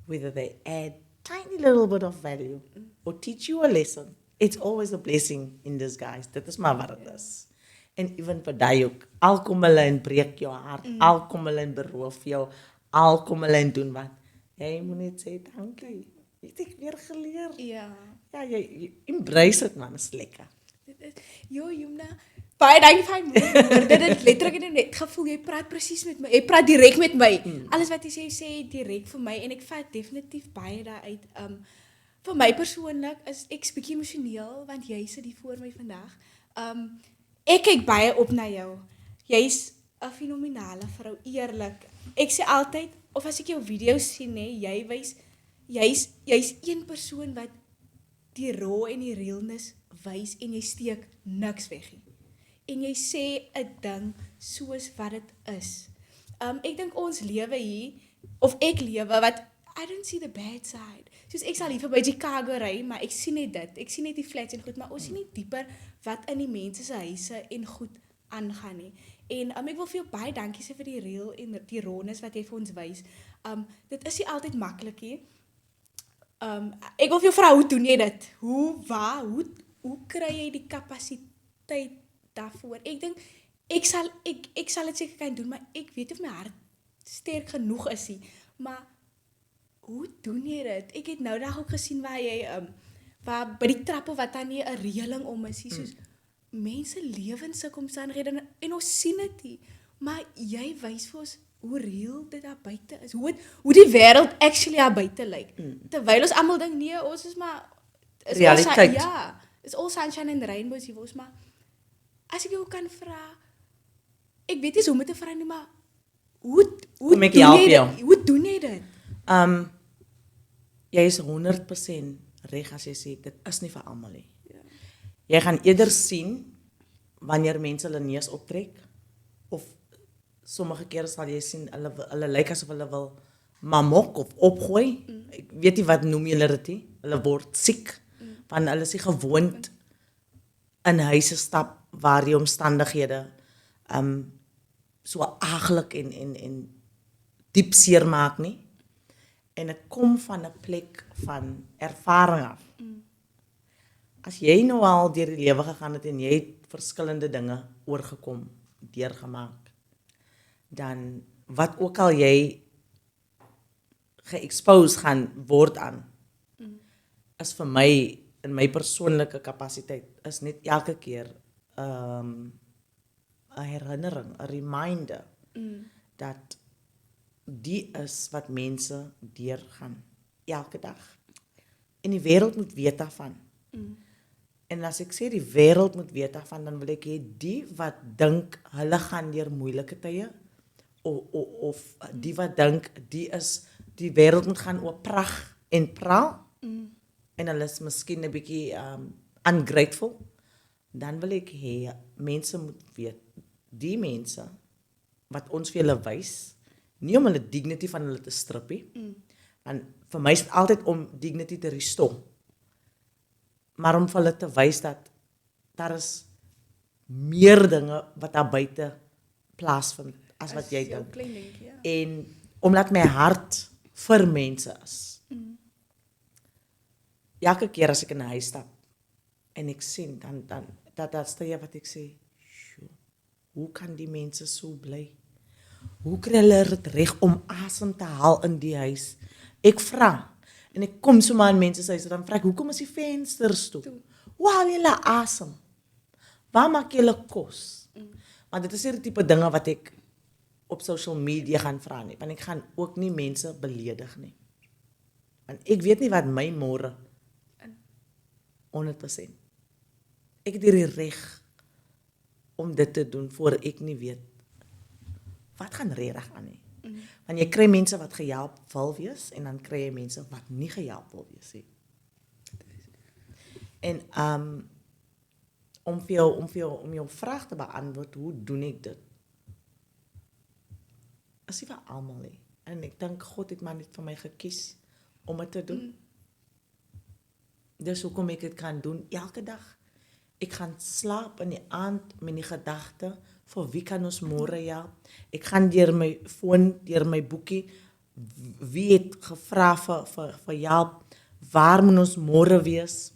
Whether they add tiny little bit of value or teach you a lesson, it's always a blessing in disguise. Dit is maar wat dit is. En even vir daai ook, al kom hulle en breek jou hart, al kom hulle en beroof jou, al kom hulle en doen wat. Jy moet net sê dankie. Jy het ek weer geleer. Ja. Ja, jy embrace dit man, is lekker. Jo, Yumna, baie dankie vir my woorde. Dit het letterlik net gevoel jy praat presies met my. Jy praat direk met my. Alles wat jy sê direk vir my en ek vat definitief baie daaruit. Vir my persoonlik is ek bietjie emosioneel want jy sit hier voor my vandag. Ek kyk baie op na jou. Jy's 'n fenominale vrou, eerlik. Ek sê altyd of as ek jou video's sien nê, jy's een persoon wat die raw en die realness wys en jy steek niks weg nie. En jy sê 'n ding soos wat dit is. Ek dink ons lewe hier of ek lewe wat I don't see the bad side. Soos ek sal hier verby Chicago ry, maar ek sien net dit. Ek sien net die flats en goed, maar ons sien nie dieper wat in die mense se huise en goed aangaan nie. En ek wil vir jou baie dankie sê vir die real en die rawness wat jy vir ons wys. Dit is nie altyd maklik nie. Ek wil vir jou vra, hoe doen jy dit? Hoe kry jy die kapasiteit daarvoor? Ek dink ek sal dit seker kan doen, maar ek weet of my hart sterk genoeg is nie. Maar hoe doen jy dit? Ek het nou dag ook gesien waar jy waar by die trappe wat dan nie 'n reëling om is nie, soos mense lewensomstandighede en ons sien dit nie. Maar jy wys vir ons hoe real dit daar buite is. Hoe die wêreld actually daar buite lyk. Terwyl ons almal dink nee, ons is maar Realiteit. Ja, is all sunshine and rainbows hier ons, maar as ek jou kan vra, ek weet nie hoe om te vra nie, maar hoe Kom ek doen help jy jou? dit? Hoe doen jy dit? Jy is 100% reg as jy sê dit is nie vir almal nie. Jy gaan eerder sien wanneer mense hulle neus optrek of sommige kere sal jy sien hulle lyk asof hulle wil mamok of opgooi. Ek weet nie wat noem julle dit nie. Hulle word siek want hulle is nie gewoond in huise stap waar die omstandighede so aaglik en diep seer maak nie. En dit kom van 'n plek van ervaring af. As jy nou al deur die lewe gegaan het en jy het verskillende dinge oorgekom, deurgemaak, dan wat ook al jy ge-expose gaan word aan, is vir my, in my persoonlike kapasiteit, is net elke keer 'n herinnering, 'n reminder, dat die is wat mense deurgaan, elke dag. En die wêreld moet weet daarvan. En as ek sê die wêreld moet weet daarvan, dan wil ek hê die wat dink hulle gaan deur moeilike tye of die wat dink die wêreld moet gaan oor pragt en praal en hulle is miskien 'n bietjie ungrateful, dan wil ek hê mense moet weet, die mense wat ons vir hulle wys Nie om hulle dignity van hulle te strip nie. Want vir my is dit altyd om dignity te restore. Maar om vir hulle te wys dat daar is meer dinge wat daar buite plaasvind as wat jy jou dink. klein dingetjie, ja. En omdat my hart vir mense is. Elke keer as ek in 'n huis stap en ek sien dan dat stel jy wat ek sê, "Sjoe, hoe kan die mense so bly? Hoe kry hulle dit reg om asem te haal in die huis?" Ek vra en ek kom so maar in mense se huise dan vra ek, "Hoekom is die vensters toe? Hoe haal julle asem? Waar maak julle kos?" Want dit is nie die tipe dinge wat ek op social media gaan vra nie, want ek gaan ook nie mense beledig nie. Want ek weet nie wat my môre 100%. Ek het die reg om dit te doen voor ek nie weet wat gaan regtig aan nie. Want jy kry mense wat gehelp wil wees en dan kry jy mense wat nie gehelp wil wees nie. En om jou vraag te beantwoord, hoe doen ek dit? Is nie vir almal nie. En ek dink God het maar net vir my gekies om dit te doen. Dis hoekom ek dit kan doen elke dag. Ek gaan slaap in die aand met die gedagte, vir wie kan ons môre help? Ek gaan deur my foon, deur my boekie, wie het gevra vir help? Waar moet ons môre wees?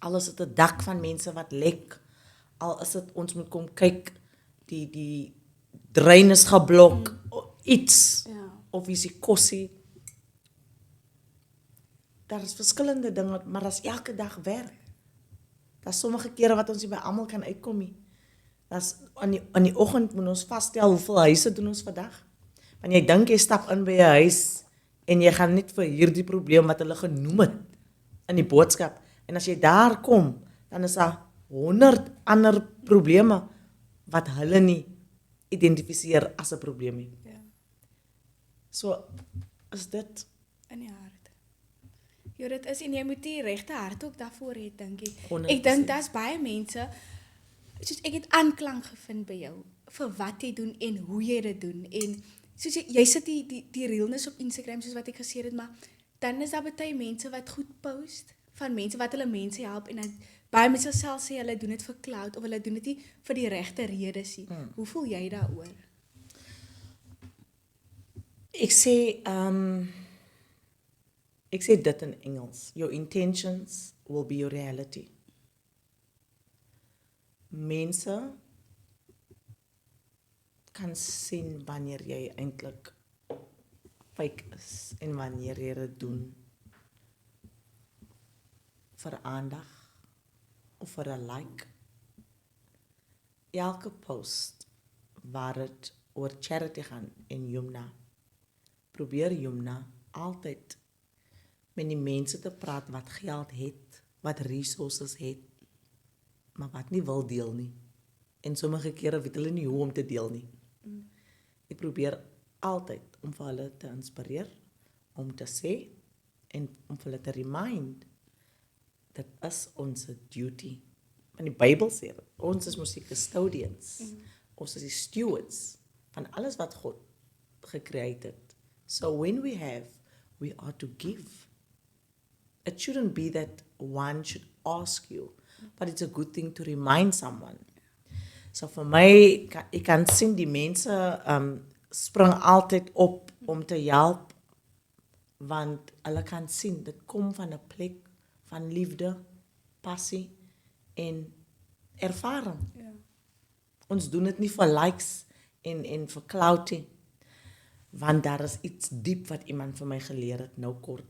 Al is dit 'n dak van mense wat lek, al is dit ons moet kom kyk, die drein is geblok, iets, of is die kossie. Daar is verskillende dinge, maar as elke dag werk. Daar's sommige kere wat ons nie by almal kan uitkom nie. Daar's aan die oggend moet ons vasstel hoeveel huise doen ons vandag. Want jy dink jy stap in by 'n huis en jy gaan net vir hierdie probleem wat hulle genoem het in die boodskap. En as jy daar kom, dan is daar 100 ander probleme wat hulle nie identifiseer as 'n probleem nie. Ja. So is dit In die hart. Ja, dit is en jy moet die regte hart ook daarvoor hê, dink ek. 100%. Ek dink daar's baie mense soos ek het aanklank gevind by jou vir wat jy doen en hoe jy dit doen en soos jy sit die realness op Instagram soos wat ek gesê het, maar dan is daar baie mense wat goed post van mense wat hulle mense help en dan baie mense self sê hulle doen dit vir clout of hulle doen dit nie vir die regte redes nie. Hoe voel jy daaroor? Ek sê dit in Engels. Your intentions will be your reality. Mense kan sien wanneer jy eintlik fake is en wanneer jy dit doen vir aandag of vir 'n like. Elke post waar dit oor charity gaan en Yumna, probeer Yumna altyd met die mense te praat wat geld het, wat resources het, maar wat nie wil deel nie. En sommige kere weet hulle nie hoe om te deel nie. Ek probeer altyd om vir hulle te inspireer, om te sê en om vir hulle te remind, dit is ons duty. Want die Bybel sê, ons is mos die custodians, ons is die stewards van alles wat God gecreëerd het. So when we have, we are to give. It shouldn't be that one should ask you, but it's a good thing to remind someone. So vir my, ek kan sien die mense spring altyd op om te help, want hulle kan sien, dit kom van 'n plek van liefde, passie en ervaring. Ja. Ons doen dit nie vir likes en vir clout nie, want daar is iets diep wat iemand vir my geleer het nou kort.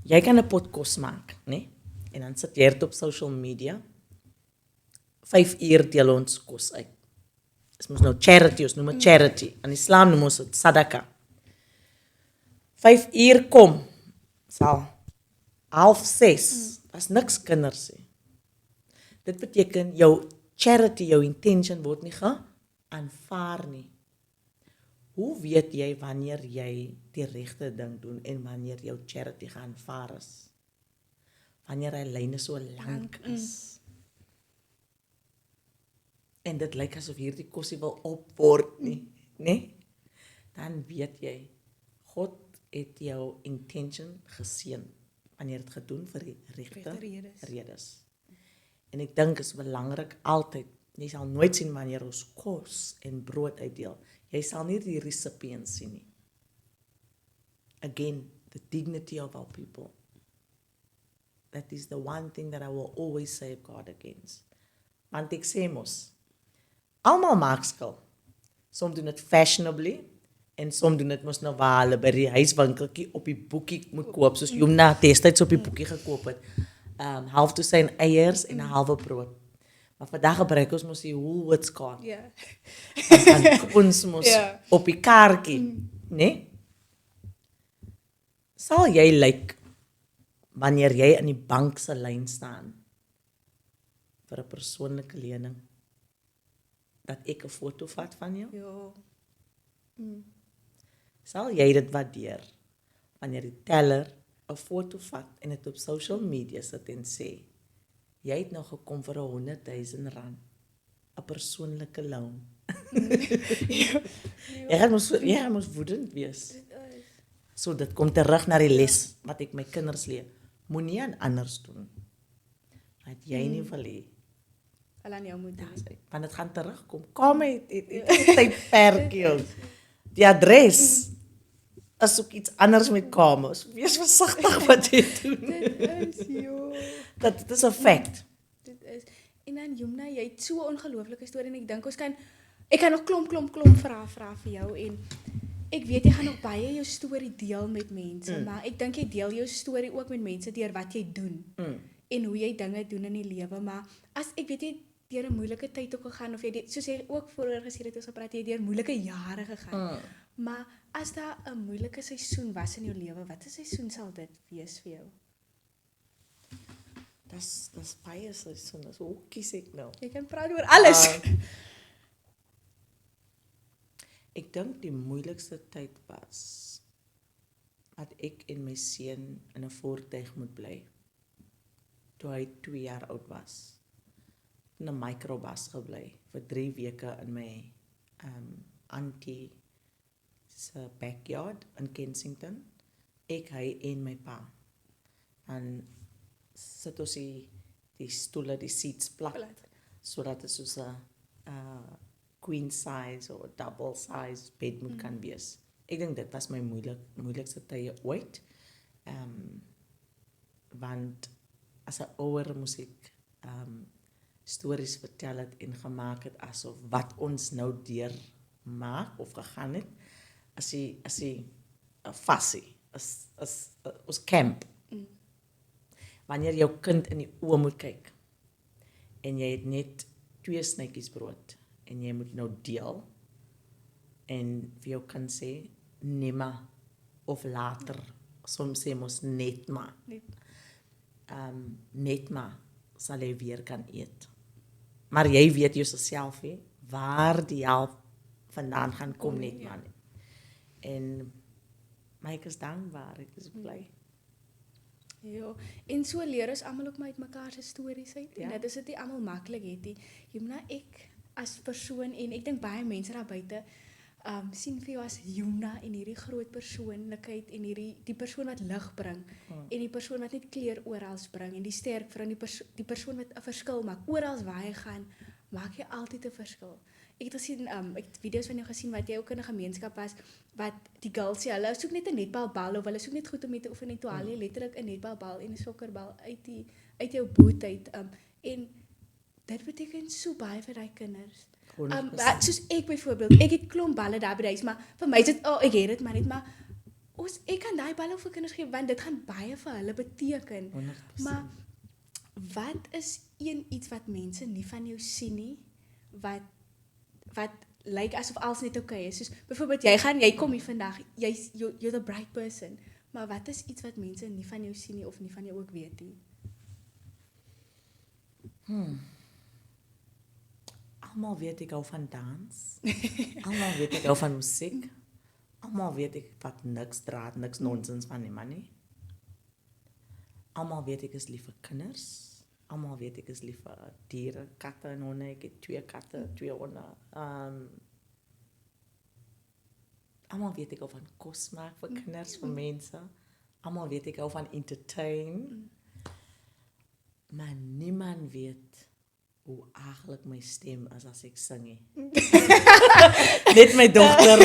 Jy kan 'n pot kos maak, né? En dan sit jy dit op social media. 5 uur deel ons kos uit. Dit is nou charity, ons noem dit charity. In Islam noem ons dit sadaka. 5 uur kom, sal 5:30, as niks kinders nie. Dit beteken jou charity, jou intention word nie geaanvaar nie. Hoe weet jy wanneer jy die regte ding doen en wanneer jou charity geaanvaar is? Wanneer hy lyne so lank is. En dit lyk asof hierdie kosie wil opword nie. nee? Dan weet jy, God het jou intention geseën wanneer dit gedoen vir die regte redes. En ek dink is belangrik altyd, jy sal nooit sien wanneer ons kos en brood uitdeel. Jy sal nie die recipients sien nie. Again, the dignity of our people. That is the one thing that I will always safeguard against. Want ek sê mos, almal maak skil. Som doen dit fashionably en som doen dit mos nou waar hulle by die huiswinkeltjie op die boekie moet koop, soos Jomna destyds op die boekie gekoop het. Half toe sy eiers en 'n halwe brood. Maar vandag gebruik ons mos die Woolworths kaart. Ja. Dan ons mos op die kaartjie, né? Sal jy lyk wanneer jy in die bank se lyn staan vir 'n persoonlike lening dat ek 'n foto vat van jou? Ja. Sal jy dit waardeer wanneer die teller 'n foto vat en dit op social media sit en sê jy het nou gekom vir R100 000, 'n persoonlike loan. Jy gaan mos woedend wees. So dit kom terug na die les wat ek my kinders leer. Moenie aan anders doen wat jy nie wil hê. Hulle aan jou moet doen. Want dit gaan terugkom. Kom het tydperkie. Die adres is ook iets anders met kamers. Wees versigtig wat jy doen. Dit is, joh. Dit is 'n fact. Dit is. En dan Jomna, jy het so 'n ongelooflike storie en ek dink ek kan nog klomp vra vir jou en ek weet jy gaan nog baie jou storie deel met mense, maar ek dink jy deel jou storie ook met mense deur wat jy doen en hoe jy dinge doen in die lewe, maar as ek weet jy deur 'n moeilike tyd ook gegaan of jy soos jy ook vroeër gesê het ons gepraat jy deur moeilike jare gegaan. Maar as daar 'n moeilike seisoen was in jou lewe, watter seisoen sal dit wees vir jou? Dis baie seisoene. So hoe kies ek nou? Jy kan praat oor alles. Ek dink die moeilikste tyd was dat ek en my seun in 'n voertuig moet bly. Toe hy 2 jaar oud was. In 'n microbus gebly vir 3 weke in my auntie se backyard in Kensington. Ek, hy en my pa. En sit ons die stoele, die seats plat, sodat dit soos 'n queen size of double size bed moet kan wees. Ek dink dit was my moeilikste tye ooit. Want as 'n ouer moes ek stories vertel het en gemaak het asof wat ons nou deur maak of gegaan het, as die fassie, as ons camp. Wanneer jou kind in die oë moet kyk en jy het net 2 snytjies brood en jy moet nou deel en vir jou kind sê nema of later, soms sê mos net maar. Net maar sal jy weer kan eet. Maar jy weet jouself hè, waar die help vandaan gaan kom net maar. En my ek is dankbaar, ek is bly. Ja, en so leer ons almal ook maar uit mekaar se stories uit. En dit is dit nie almal maklik het nie. Jomna, ek as persoon en ek dink baie mense daar buite sien vir jou as Jomna en hierdie groot persoonlikheid en die persoon wat lig bring en die persoon wat net kleur oral bring en die sterk vrou en die persoon wat 'n verskil maak. Oral waar jy gaan, maak jy altyd 'n verskil. Ek het gesien ek het video's van jou gesien wat jy ook in 'n gemeenskap was wat die girls sê hulle soek net 'n netbalbal of hulle soek net goed om mee te oefen en toe haal jy letterlik 'n netbalbal en 'n sokkerbal uit jou boot uit en dit beteken so baie vir daai kinders. Soos ek byvoorbeeld, ek het klomp balle daar by die huis, maar vir my is dit ek het dit maar net maar ek kan daai balle vir kinders gee want dit gaan baie vir hulle beteken. 100%. Maar wat is iets wat mense nie van jou sien nie wat lyk asof alles net okay is. Soos byvoorbeeld jy kom hier vandag, you're the bright person, maar wat is iets wat mense nie van jou sien nie of nie van jou ook weet nie? Almal weet ek hou van dans. Almal weet ek hou van musiek. Almal weet ek vat niks nonsens van die man nie. Almal weet ek is lief vir kinders. Almal weet ek is lief vir diere, katte en honde. Ek het 2 katte, 2 honde. Almal weet ek hou van kos maak vir kinders, vir mense. Almal weet ek hou van entertain. Maar niemand weet hoe eigenlijk my stem is as ek sing nie. Net my dogter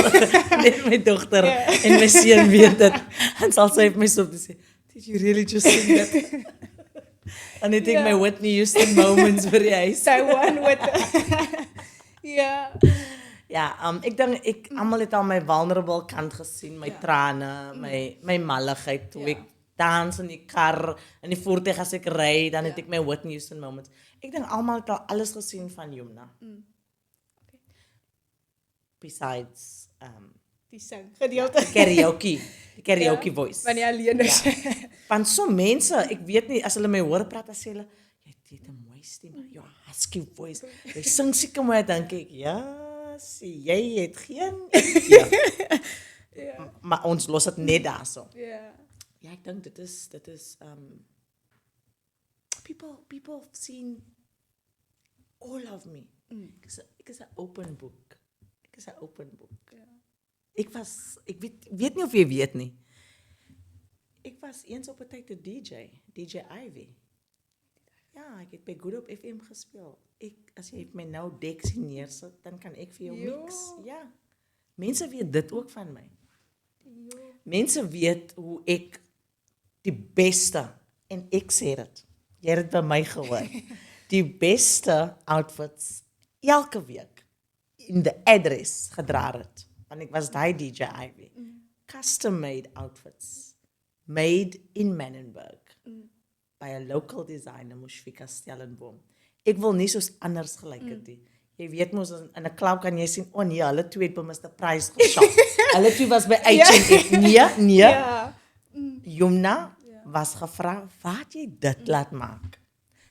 en my seun weet dit. En sal sy vir my so te sê, did you really just sing that? En ek my Whitney Houston moments vir die huis. Sy one with Ja. Ja, ek dink almal het al my vulnerable kant gesien, my trane, my malligheid toe ek dans in die kar, in die voertuig as ek ry, dan het ek my Whitney Houston moments. Ek dink almal het al alles gesien van Yumna. Okay. Besides Die sing gedeelte. die karaoke voice. Wanneer jy alleen is. Want so mense, ek weet nie, as hulle my hoor praat, as hulle, jy het 'n mooi stem, jou husky voice, jy sing seker mooi, dink ek, ja, sien, jy het geen maar ons los dit net daarso. Ja, ek dink dit is people have seen all of me. Ek is 'n open book. Ek weet nie of jy weet nie. Ek was eens op 'n tyd 'n DJ Ivy. Ja, ek het by Good Hope FM gespeel. As jy my nou dek sien neersit, dan kan ek vir jou mix. Ja. Mense weet dit ook van my. Mense weet hoe ek die beste, en ek sê dit, jy het dit by my gehoor, die beste outfits elke week in die adres gedra het. Want ek was die DJ Ivy. Custom made outfits. Made in Menenberg. By a local designer, Mushfika Stellenboom. Ek wil nie soos anders gelyk het nie. Jy weet mos, in 'n klub kan jy sien, nee, hulle twee het by Mr. Price geshop. Hulle twee was by H&M. Nee. Yumna was gevra, wat jy dit laat maak.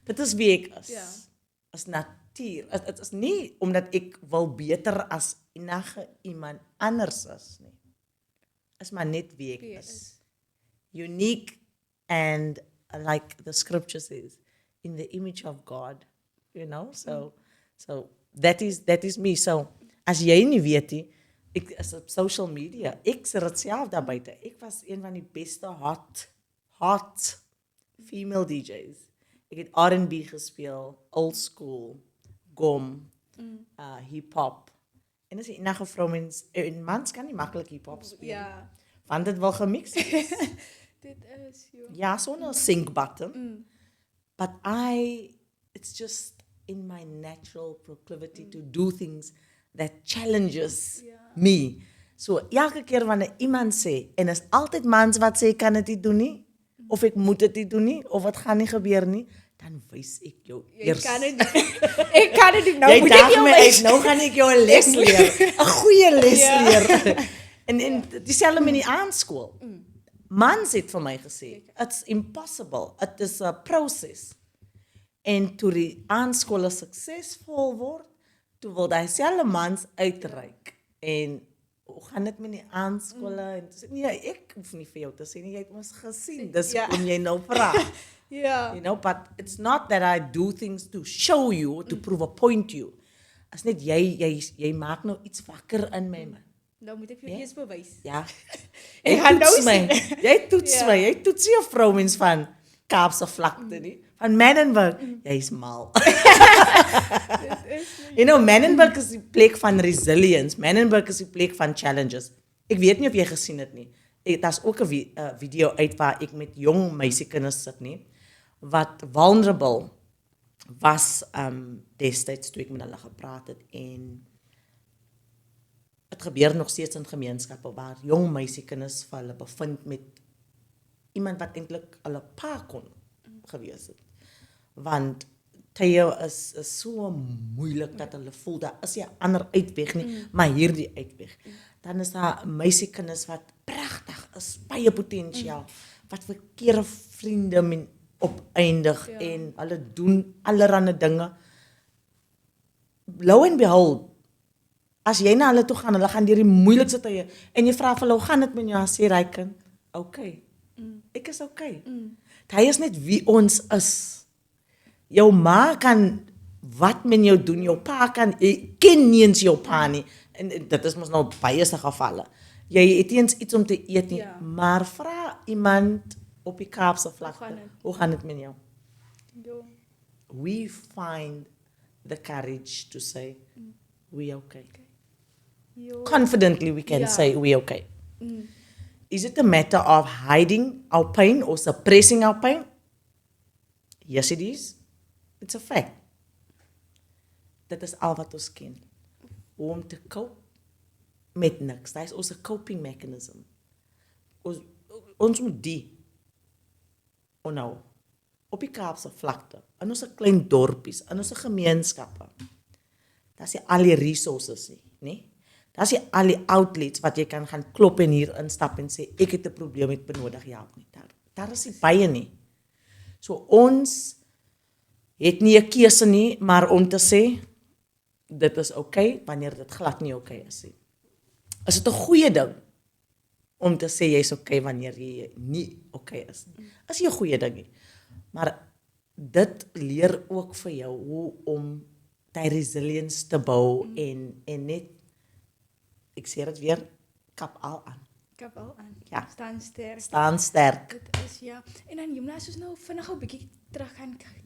Dit is wie ek is. Is natuur. Het is nie omdat ek wil beter as enige iemand anders is nie. Is maar net wie ek is. Unique and like the scripture says, in the image of God, so that is me. So as jy nie weet nie, ek is op social media, ek sê dit self daar buite. Ek was een van die beste hot female DJs. Ek het R&B gespeel, old school, gom, hip-hop. En as jy enige vrouens, en mans kan nie maklik hip-hop speel. Want dit wil gemix is. Dit is, ja, sonder sync button. But it's just in my natural proclivity to do things that challenges me. So, elke keer wanneer iemand sê, en is altyd mans wat sê, kan dit nie doen nie, of ek moet dit nie doen nie, of wat gaan nie gebeur nie, dan wys ek jou eers. Ek kan dit nie, nou jy moet ek jou wys. Nou gaan ek jou 'n les leer, 'n goeie les leer. En dieselfde met die aandskool. Mans het vir my gesê, it's impossible, it is a process. En toe die aandskole suksesvol word, toe wil die selfe mans uitreik. En hoe gaan dit met die aandskole? En toe sê, nee, ek hoef nie vir jou te sê nie, jy het ons gesien, dis om jy nou praat. But it's not that I do things to show you, to prove a point to you. As net jy maak nou iets wakker in my man. Nou moet ek vir eers bewys. Ja. Jy toets my. Jy toets jou vrouens van Kaapse vlakte nie. Van Menenberg. Jy's mal. Menenberg is die plek van resilience. Menenberg is die plek van challenges. Ek weet nie of jy gesien het nie. Daar's ook 'n video uit waar ek met jong meisiekinders sit nie, wat vulnerable was destyds toe ek met hulle gepraat het, en het gebeur nog steeds in gemeenskappe waar jong meisiekinders vir hulle bevind met iemand wat eintlik hulle pa kon gewees het. Want tye is so moeilik dat hulle voel daar is nie 'n ander uitweg nie, maar hierdie uitweg. Dan is daar meisiekinders wat pragtig is, baie potensiaal, wat verkeerde vriende opeindig en hulle doen allerlei dinge. Lo and behold, as jy na hulle toe gaan, hulle gaan deur die moeilikste tye en jy vra vir hulle, hoe gaan dit met jou? Sê hy kind, okay. Ek is okay. Hy is net wie ons is. Jou ma kan wat met jou doen, jou pa kan ken nie eens jou pa nie. en dit is mos nou baie se gevalle. Jy het nie eens iets om te eet nie, Ja. maar vra iemand op die Kaapse vlakte, gaan dit? hoe gaan dit met jou? Jo. We find the courage to say, we okay. Jo. Confidently we can Ja. say we okay. Is it a matter of hiding our pain or suppressing our pain? Yes, it is. It's a fact. Dit is al wat ons ken. Hoe om te cope met niks. Dit is ons 'n coping mechanism. Ons moet die nou op die Kaapse vlakte, in ons klein dorpies, in ons gemeenskappe. Daar is nie al die resources nie, né? Daar is nie al die outlets wat jy kan gaan klop en hier instap en sê ek het 'n probleem, ek benodig help nie. Daar is nie baie nie. So ons het nie 'n keuse nie, maar om te sê dit is okay wanneer dit glad nie okay is nie. Is dit 'n goeie ding om te sê jy's okay wanneer jy nie okay is nie. Is nie 'n goeie ding nie. Maar dit leer ook vir jou hoe om die resilience te bou en net ek sê dit weer kap al aan. Kap al aan. Ja. Staan sterk. Staan sterk. Dit is ja. En dan Jumna, as ons nou vinnig 'n bietjie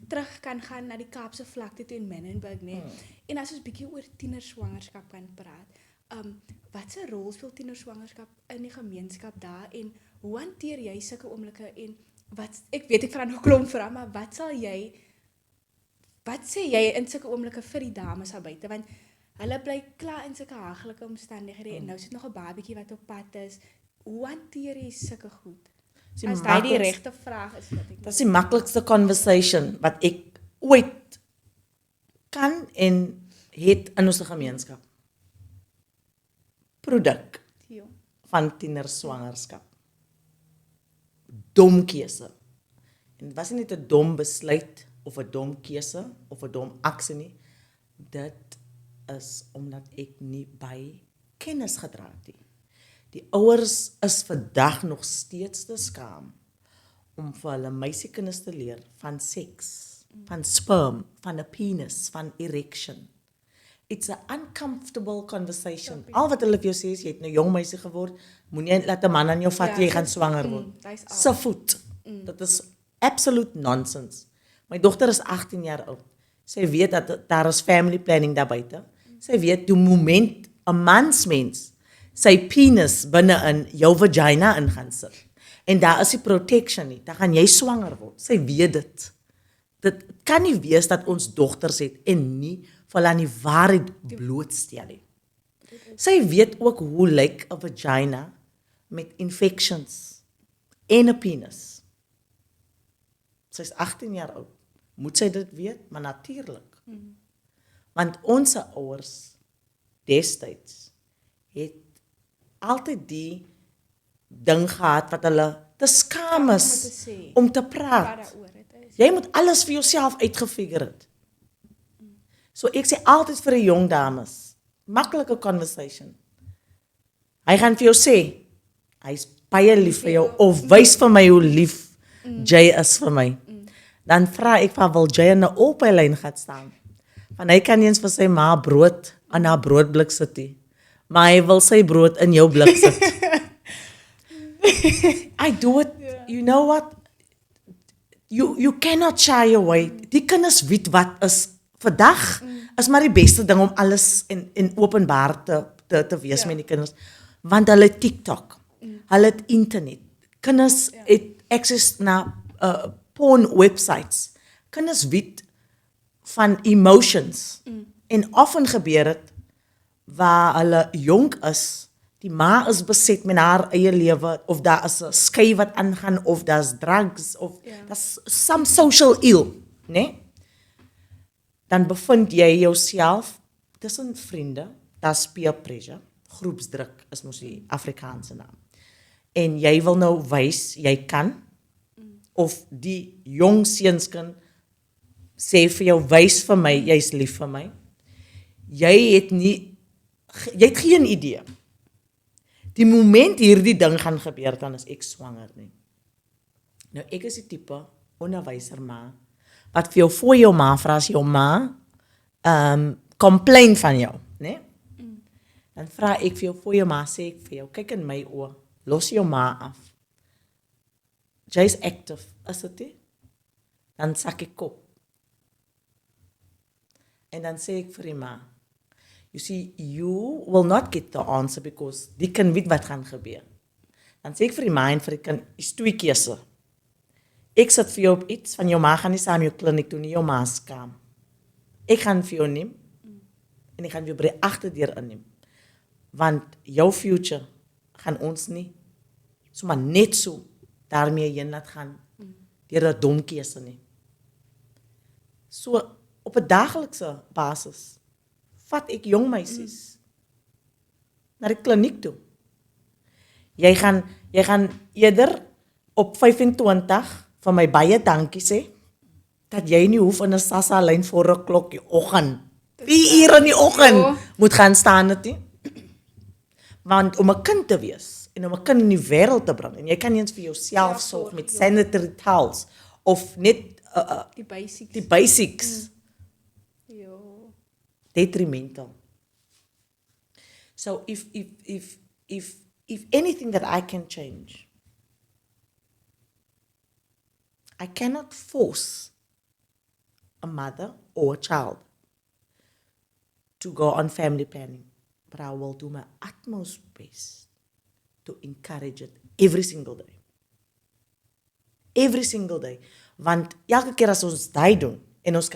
terug kan gaan na die Kaapse vlakte toe in Menenberg, né? En as ons bietjie oor tienerswangerskap kan praat. Wat 'n rol speel tienerswangerskap in die gemeenskap daar en hoe hanteer jy sulke oomblikke en ek weet ek vra nog klomp vrae, maar wat sê jy in sulke oomblikke vir die dames daar buite, want hulle bly klaar in sulke haglike omstandighede en nou sit nog 'n babatjie wat op pad is. Hoe hanteer jy sulke goed? As daai die regte vraag is wat ek. Dit is die maklikste conversation wat ek ooit kan en het in ons gemeenskap. Produk van tienerswangerskap. Dom keuse. En dit was nie net 'n dom besluit of 'n dom keuse of 'n dom aksie nie. Dit is omdat ek nie by kennis gedra het nie. Die ouers is vandag nog steeds te skaam om vir hulle meisiekinders te leer van seks, van sperm, van 'n penis, van erection. It's an uncomfortable conversation. Al wat hulle vir jou sê is jy het nou jong meisie geword, moenie laat 'n man aan jou vat jy gaan swanger word. Se voet. Dit is absolute nonsense. My dogter is 18 jaar oud. Sy weet dat daar is family planning daar buite. Sy weet die moment 'n mens sy penis binne in jou vagina ingaan sit. En daar is die protection nie. Dan gaan jy swanger word. Sy weet dit. Dit kan nie wees dat ons dogters het en nie vir hulle aan die waarheid blootstel nie. Sy weet ook hoe lyk 'n vagina met infections en 'n penis. Sy's 18 jaar oud. Moet sy dit weet? Maar natuurlik. Want ons ouers destyds het altyd die ding gehad wat hulle te skaam is om te praat. Jy moet alles vir jouself uitgefigure het. So ek sê altyd vir die jong dames, maklike conversation. Hy gaan vir jou sê, hy's baie lief vir jou of wys vir my hoe lief Jay is vir my. Dan vra ek van wil Jay in 'n ophellyn gaan staan. Want hy kan nie eens vir sy ma brood aan haar broodblik sit nie. Maar hy wil sy brood in jou blik sit. I do it, you know what? You cannot shy away. Die kinders weet wat is vandag is maar die beste ding om alles in openbaar te wees met die kinders. Want hulle het TikTok. Hulle het internet. Kinders het access na porn websites. Kinders weet van emotions. En often gebeur dit waar hulle jonk is, die ma is beset met haar eie lewe of daar is 'n skei wat aangaan of daar's drugs of daar's some social ill, né? Dan bevind jy jouself tussen vriende, daar's peer pressure, groepsdruk is mos die Afrikaanse naam. En jy wil nou wys jy kan of die jong seunskind sê vir jou wys vir my jy's lief vir my. Jy het geen idee. Die moment hierdie ding gaan gebeur dan is ek swanger nie. Nou ek is die tipe onderwyser ma wat vir jou voor jou ma vra as jou ma complain van jou, né? Dan vra ek vir jou voor jou ma, sê ek vir jou, kyk in my oë, los jou ma af. Jy's active, is dit nie? Dan sak ek kop. En dan sê ek vir die ma, you see, you will not get the answer because die kan weet wat gaan gebeur. Dan sê ek vir die ma en vir die kind, is 2 keuse. Ek sit vir jou op iets, van jou ma gaan nie saam jou kliniek doen, nie jou ma skaam. Ek gaan vir jou neem, en ek gaan vir jou by die agterdeur inneem. Want jou future gaan ons nie, sommer net so, daarmee heen laat gaan, deur 'n dom keuse nie. So, op 'n daaglikse basis, vat ek jong meisies na die kliniek toe. Jy gaan eerder op 25 van my baie dankie sê, dat jy nie hoef in 'n SASSA lyn voor 'n klok die oggend, 4 ure in die oggend, moet gaan staan het nie. Want om 'n kind te wees, en om 'n kind in die wêreld te bring, en jy kan nie eens vir jouself sorg met sanitary towels, of net die die basics. Jo. Detrimental. So if anything that I can change, I cannot force a mother or a child to go on family planning, but I will do my utmost best to encourage it every single day. Every single day. Want elke keer as ons dit doen, en ons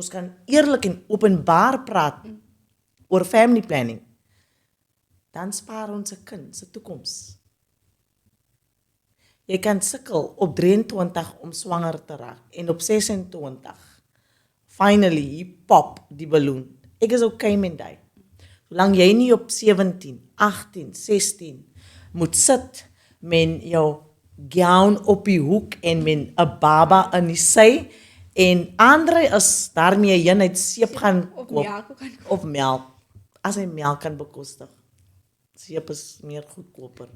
kan eerlik en openbaar praat oor family planning, dan spaar ons 'n kind se toekoms. Jy kan sukkel op 23 om swanger te raak, en op 26, finally, hier pop die balloon. Ek is okay met dit. Solank jy nie op 17, 18, 16 moet sit met jou gown op die hoek en met 'n baba in die sy, en Andre is daarmee heen uit seep gaan koop, of melk, as hy melk kan bekostig. Seep is meer goedkoper.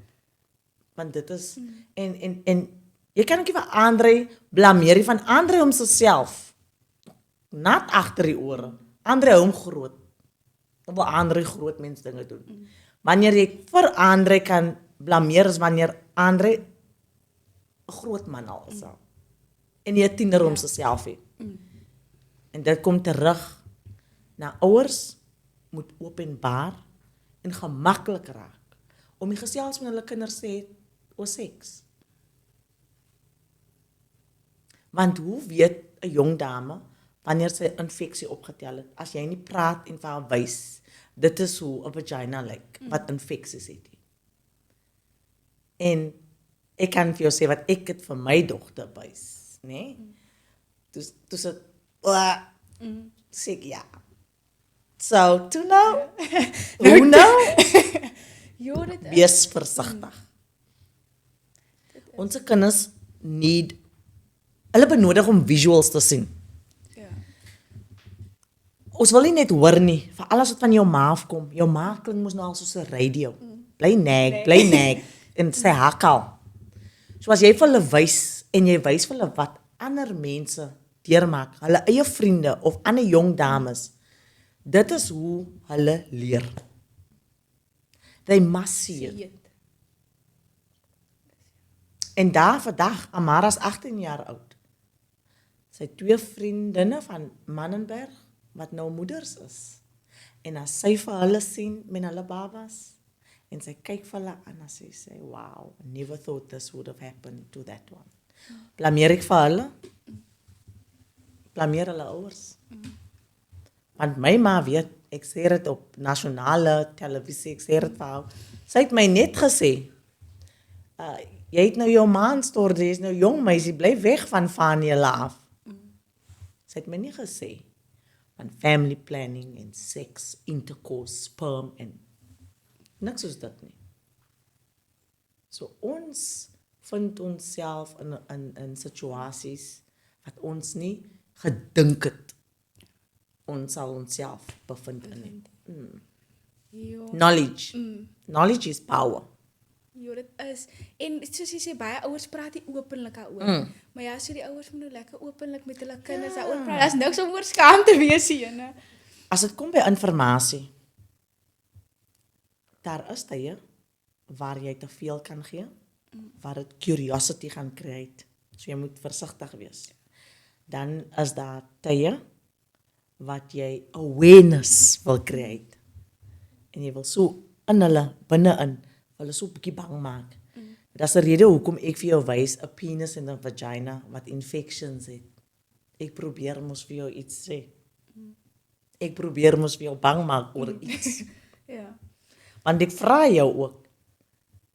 Want dit is, en jy kan ook nie vir Andre blameer, van Andre om self, nat agter die ore. Andre hom groot. Dan wil Andre groot mens dinge doen. Wanneer jy vir Andre kan blameer, is wanneer Andre 'n groot man al is. En jy 'n tiener om self het. En dit kom terug na ouers moet openbaar en gemaklik raak om die gesels met hulle kinders te hê oor seks. Want hoe weet 'n jong dame wanneer sy infeksie opgetel het, as jy nie praat en vir haar wys, dit is hoe 'n vagina lyk, wat infeksies het. En ek kan vir jou sê wat ek het vir my dogter wys, né? Dus dit, sê ek ja. So, to know, who know? Jo, dit is. Wees versigtig. Onze kinders hulle benodig om visuals te sien. Ja. Ons wil nie net hoor nie, vir alles wat van jou ma afkom. Jou ma klink mos nou al soos 'n radio. Bly nag, en sy hakal. So as jy vir hulle wys, en jy wys vir hulle wat ander mense deurmaak, hulle eie vriende, of ander jong dames, dit is hoe hulle leer. They must see it. En daar vandag, Amara is 18 jaar oud. Sy 2 vriendinne van Mannenberg, wat nou moeders is. En as sy vir hulle sien met hulle babas, en sy kyk vir hulle aan, en sy sê, wow, I never thought this would have happened to that one. Blameer ek vir hulle? Blameer hulle ouers? Want my ma weet, ek sê dit op nasionale televisie, ek sê dit vir haar, sy het my net gesê, jy het nou jou maanstorde, jy is nou jong meisie, bly weg van julle af. Sy het my nie gesê, van family planning en sex, intercourse, sperm en niks soos dit nie. So ons vind onsself in situasies wat ons nie gedink het ons sal onsself bevind in. Knowledge is power. Jo, dit is. En soos jy sê, baie ouers praat nie openlik daaroor. Maar ja, so die ouers moet nou lekker openlik met hulle kinders daaroor praat. Daar's niks om oor skaam te wees hier, né? As dit kom by informasie, daar is tye waar jy te veel kan gee, waar dit curiosity gaan create. So jy moet versigtig wees. Dan is daar tye wat jy awareness wil create. En jy wil so in hulle, binne-in, hulle so 'n bietjie bang maak. Dis 'n rede hoekom ek vir jou wys 'n penis en 'n vagina wat infections het. Ek probeer mos vir jou iets sê. Ek probeer mos vir jou bang maak oor iets. Ja. Want ek vra jou ook,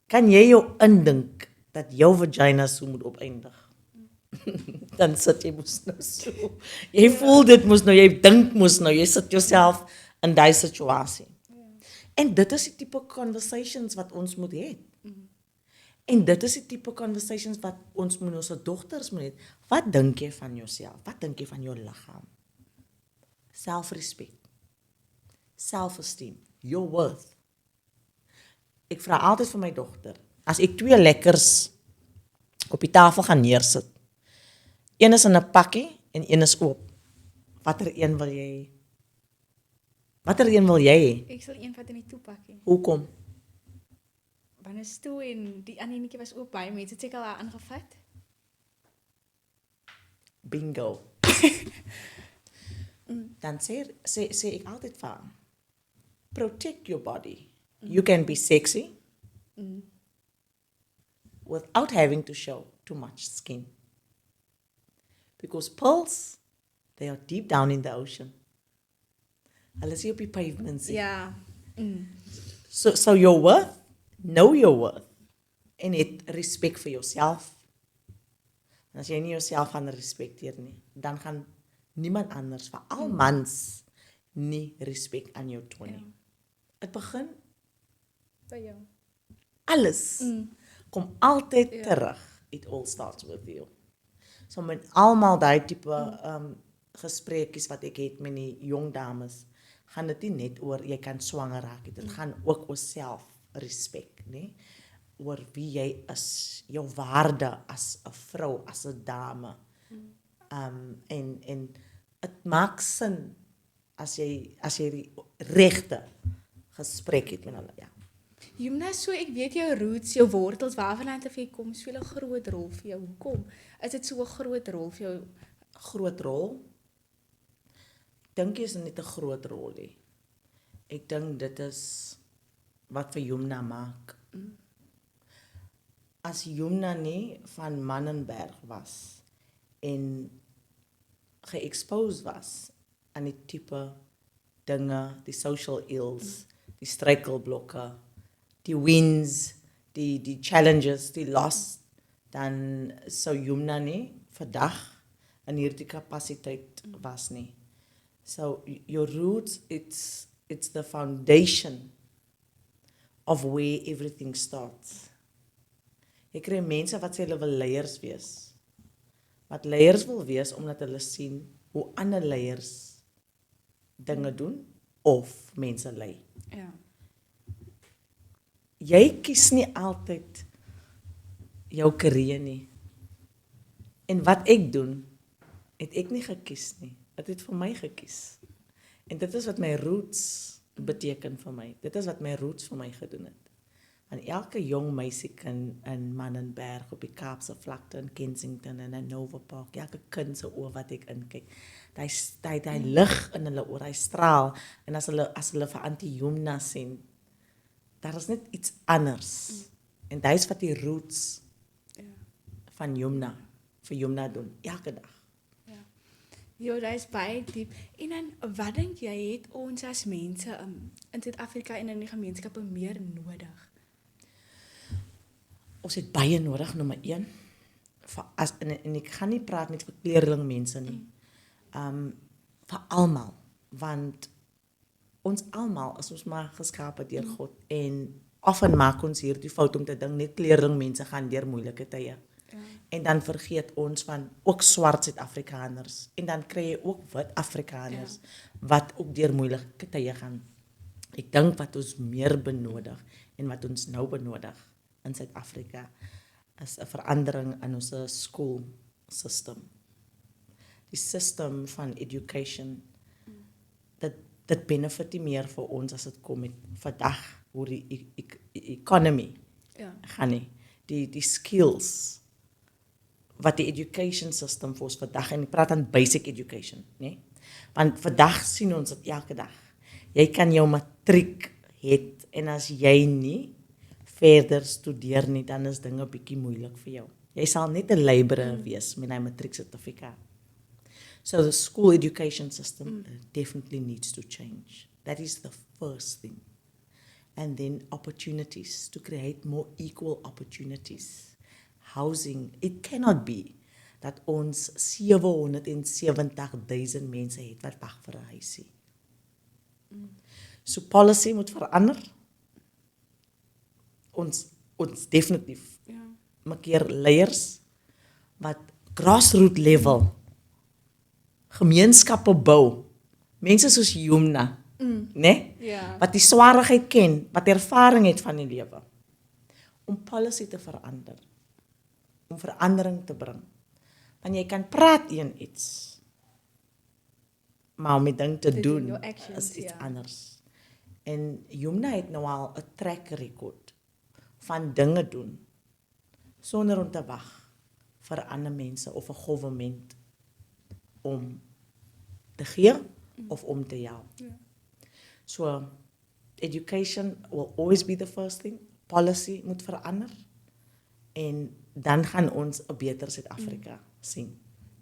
kan jy jou indink dat jou vagina so moet opeindig? Dan sit jy mos nou so. Jy voel dit mos nou, jy dink mos nou, jy sit jouself in daai situasie. En dit is die tipe conversations wat ons moet hê. En dit is die tipe conversations wat ons met ons dogters moet hê. Wat dink jy van jouself? Wat dink jy van jou liggaam? Selfrespek. Self-esteem. Your worth. Ek vra altyd vir my dogter, as ek 2 lekkers op die tafel gaan neersit, een is in 'n pakkie en een is oop. Watter een wil jy hê? Ek sal een wat in die toepakkie. Hoekom? Want is toe en die ander enetjie was oop, baie mense het seker al aangevat. Bingo. Dan sê ek altyd vir haar, protect your body. You can be sexy without having to show too much skin. Because pearls, they are deep down in the ocean. Hulle is op die pavements. Ja. So your worth, know your worth. En het respek vir jouself. En as jy nie jouself gaan respekteer nie, dan gaan niemand anders, veral mans, nie respek aan jou toon nie. Dit begin By jou. alles kom altyd terug. It all starts with you. So met almal daai tipe gesprekies wat ek het met die jong dames, gaan dit nie net oor jy kan swanger raak nie. Dit gaan ook oor selfrespek, né? Oor wie jy is, jou waarde as 'n vrou, as 'n dame. En dit maak sin as jy die regte gesprek het met hulle, ja. Jumna, so ek weet jou roots, jou wortels, waarvandaan het jy kom, speel 'n groot rol vir jou. Hoekom? Is dit so 'n groot rol vir jou? Groot rol? Dink jy is net 'n groot rol nie. Ek dink dit is wat vir Jumna maak. As Jumna nie van Mannenberg was en ge-exposed was aan die tipe dinge, die social ills, die struikelblokke, die wins, die challenges, die loss, dan sou Jumna nie vandag in hierdie kapasiteit was nie. So your roots, it's the foundation of where everything starts. Jy kry mense wat sê hulle wil leiers wees. Wat leiers wil wees omdat hulle sien hoe ander leiers dinge doen of mense lei. Ja. Jy kies nie altyd jou karier nie. En wat ek doen, het ek nie gekies nie. Dit het vir my gekies. En dit is wat my roots beteken vir my. Dit is wat my roots vir my gedoen het. Want elke jong meisiekind in Mannenberg op die Kaapse vlakte in Kensington en in Nova Park, elke kind se oë wat ek inkyk, daai lig in hulle oor, hy straal. En as hulle vir Auntie Jumna sien, daar is net iets anders. En dis wat die roots van Jumna vir Jumna doen elke dag. Jo, dat is baie diep. En dan, wat dink jy het ons as mense in Suid-Afrika en in die gemeenskappe meer nodig? Ons het baie nodig, nommer 1. En ek gaan nie praat net vir kleerlingmense nie. Vir almal, want ons almal is ons maar geskape deur God en often maak ons hierdie fout om te dink net kleerlingmense gaan deur moeilike tye. En dan vergeet ons van ook swart Suid-Afrikaners en dan kry jy ook wit Afrikaners wat ook deur moeilike tye gaan. Ek dink wat ons meer benodig en wat ons nou benodig in Suid-Afrika is 'n verandering in ons skoolstelsel. Die system van education dit benefit nie meer vir ons as dit kom met vandag hoe die economy Ja. gaan nie. Die skills wat die education system vir ons vandag, en ek praat aan basic education, né? Want vandag sien ons dit elke dag. Jy kan jou matriek het en as jy nie verder studeer nie, dan is dinge bietjie moeilik vir jou. Jy sal net 'n laborer wees met 'n matrieksertifikaat. So the school education system definitely needs to change. That is the first thing. And then opportunities, to create more equal opportunities. Housing, it cannot be dat ons 770,000 mense het wat wag vir 'n huisie. So policy moet verander. Ons definitief Ja. maak leiers wat grassroots level gemeenskappe bou. Mense soos Yumna, né? Ja. Wat die swaarheid ken, wat ervaring het van die lewe. Om policy te verander. Om verandering te bring. Want jy kan praat iets, maar om die ding te doen jou actions, is iets ja. anders. En Yumna het nou al 'n track record van dinge doen sonder om te wag vir ander mense of 'n government om te gee of om te help. Ja. So education will always be the first thing. Policy moet verander en dan gaan ons 'n beter Suid-Afrika sien.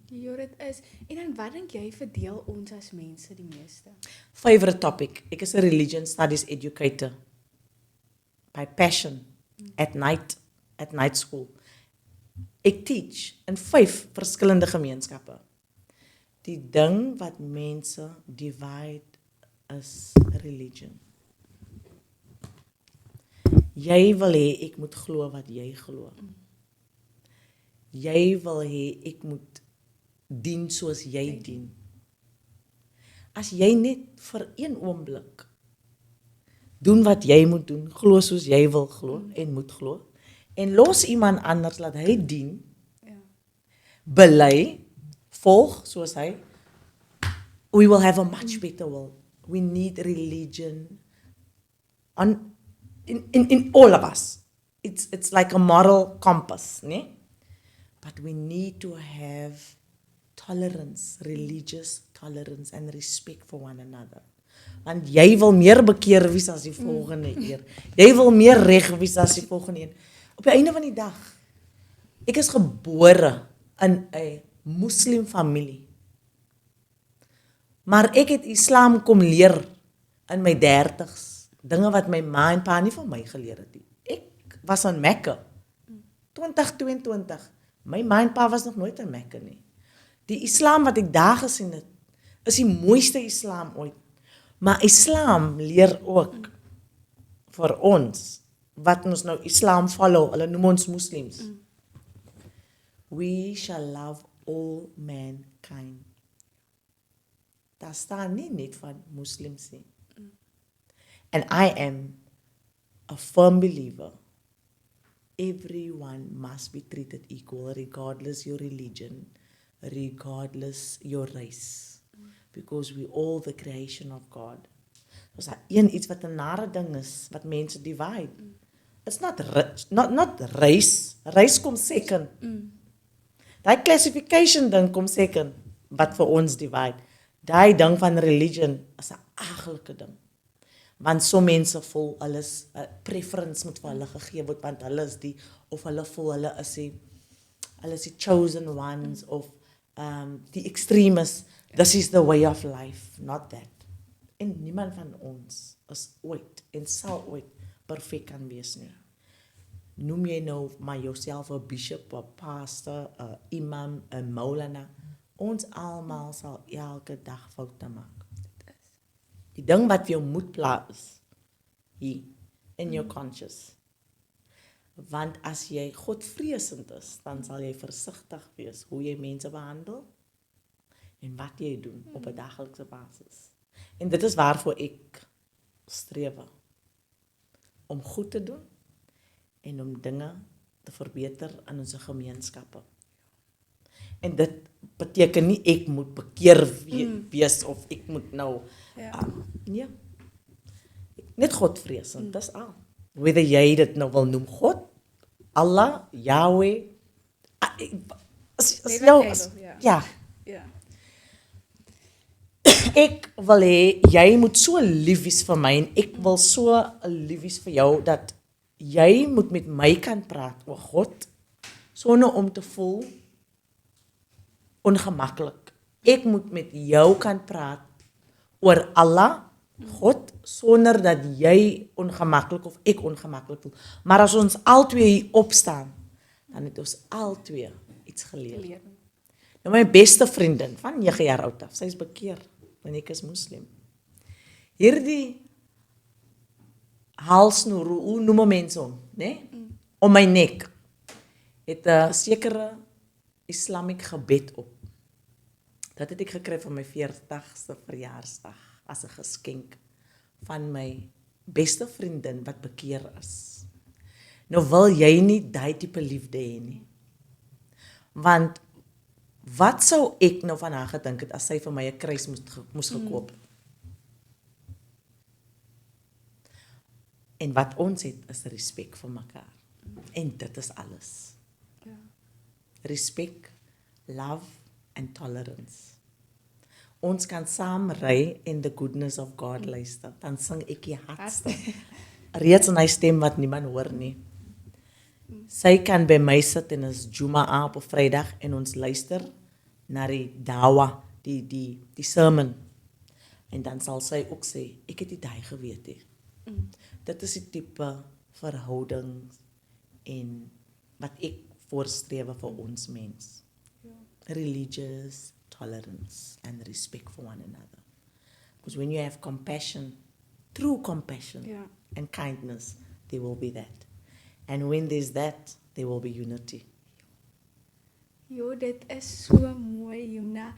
Ja, dit is. En dan wat dink jy verdeel ons as mense die meeste? Favorite topic. Ek is 'n religion studies educator by passion at night school. Ek teach in 5 verskillende gemeenskappe. Die ding wat mense divide is religion. Jy wil hê ek moet glo wat jy glo. Jy wil hê ek moet dien soos jy dien. As jy net vir een oomblik doen wat jy moet doen, glo soos jy wil glo en moet glo, en los iemand anders laat hy dien, Ja. bely, volg soos hy, we will have a much better world. We need religion in all of us. It's like a moral compass, né? But we need to have tolerance, religious tolerance and respect for one another. Want jy wil meer bekeer wees as die volgende keer. Jy wil meer reg wees as die volgende een. Op die einde van die dag, ek is gebore in 'n moslim familie. Maar ek het Islam kom leer in my 30's. Dinge wat my ma en pa nie van my geleer het nie. Ek was in Mekka 2022. My ma en pa was nog nooit in Mekka nie. Die Islam wat ek daar gesien het, is die mooiste Islam ooit. Maar Islam leer ook vir ons wat ons nou Islam follow, hulle noem ons moslims. We shall love all mankind. Daar staan nie net van moslims nie. And I am a firm believer. Everyone must be treated equal, regardless your religion, regardless your race. Because we all the creation of God. Dus dat iets wat 'n nare ding is, wat mense divide. It's not race. Race kom second. Daai classification ding kom second, wat vir ons divide. Daai ding van religion is 'n aglike ding. Want so mense voel alles preference moet vir hulle gegee word want hulle is die of hulle voel hulle is die chosen ones of die extremists. This is the way of life, not that. En niemand van ons is ooit en sal ooit perfek kan wees nie. Noem jy nou maar jouself 'n bishop, 'n pastor, 'n imam, 'n maulana. Ons almal sal elke dag foute maak. Die ding wat vir jou moet pla is hier in jou conscious. Want as jy godvreesend is, dan sal jy versigtig wees hoe jy mense behandel en wat jy doen op 'n daglikse basis. En dit is waarvoor ek streef. Om goed te doen en om dinge te verbeter in ons gemeenskappe. En dit beteken nie ek moet bekeer wees of ek moet nou nee. Net Godvreesend, dis al. Whether jy dit nou wil noem God, Allah, Yahweh, as Net wat jou, jy as, wil, ja. ja, Ja. ek wil hê, jy moet so lief wees vir my, en ek wil so lief wees vir jou, dat jy moet met my kan praat oor God, sonder om te voel ongemaklik. Ek moet met jou kan praat oor Allah, God, sonder dat jy ongemaklik of ek ongemaklik voel. Maar as ons albei hier opstaan, dan het ons albei iets geleer. Nou my beste vriendin van 9 jaar oud af, sy is bekeer, want ek is moslim. Hierdie halsnoer, hoe noem mense hom, né? Om my nek, het 'n sekere Islamic gebed op. Dat het ek gekry van my 40ste verjaarsdag, as 'n geskenk van my beste vriendin wat bekeer is. Nou wil jy nie daai tipe liefde hê nie. Want wat sou ek nou van haar gedink het as sy vir my 'n kruis moes gekoop het? En wat ons het is respek vir mekaar. En dit is alles. Ja. Respek, love and tolerance. Ons kan saam ry en the goodness of God luister. Dan sing ek die hardste. Reeds in hy stem wat niemand hoor nie. Sy kan by my sit en is Jumaa op 'n Vrydag en ons luister na die dawa, die sermon. En dan sal sy ook sê, ek het nie daai geweet nie. Dit is die tipe verhouding en wat ek voorstreef vir ons mens. Religious tolerance and respect for one another. Because when you have compassion, true compassion Ja. and kindness, there will be that. And when there's that, there will be unity. Jo, dit is so mooi, Juna.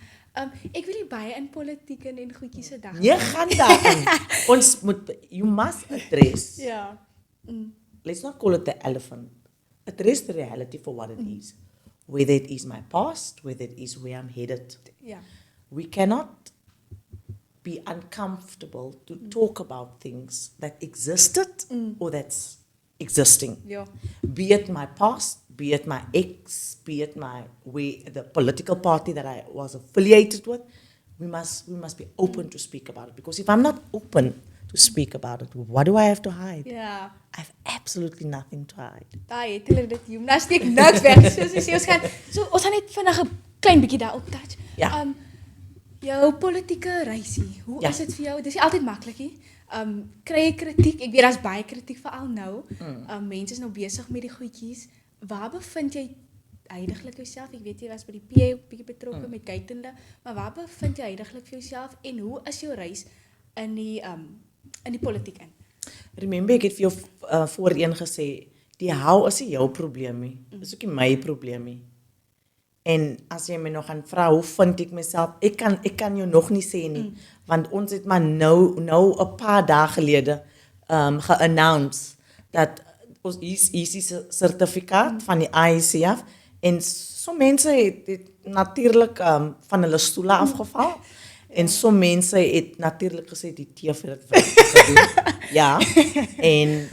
Ek wil nie baie in politiek en goedjies se dag. Nee, gaan daarin. Ons moet, you must address. Ja. Let's not call it the elephant. Address the reality for what it is. Whether it is my past, whether it is where I'm headed. Ja. We cannot be uncomfortable to talk about things that existed or that's existing. Ja. Be it my past, be it my ex, be it the political party that I was affiliated with, we must be open to speak about it. Because if I'm not open to speak about it, what do I have to hide? Ja. I have absolutely nothing to hide. Daai het hulle dit Juna steek niks weg. Soos jy sê, ons gaan net vinnig 'n klein bietjie daarop touch. Ja. Jou politieke reisie, hoe Ja. is dit vir jou? Dis nie altyd maklik nie. Kry jy kritiek? Ek weet daar's baie kritiek veral nou. Mense is nou besig met die goedjies. Waar bevind jy heidaglik jouself? Ek weet jy was by die PA ook bietjie betrokke met Gaitende, maar waar bevind jy heidaglik vir jouself en hoe is jou reis in die politiek in? Remember, ek het vir jou voorheen gesê, die hou is nie jou probleem nie. Dis ook nie my probleem nie. En as jy my nog gaan vra, hoe vind ek myself? Ek kan jou nog nie sê nie, want ons het maar nou 'n paar dae gelede ge-announce dat ons is die sertifikaat van die ICF en so mense het natuurlik van hulle stoele afgeval en so mense het natuurlik gesê die TV het gedoen. Ja. En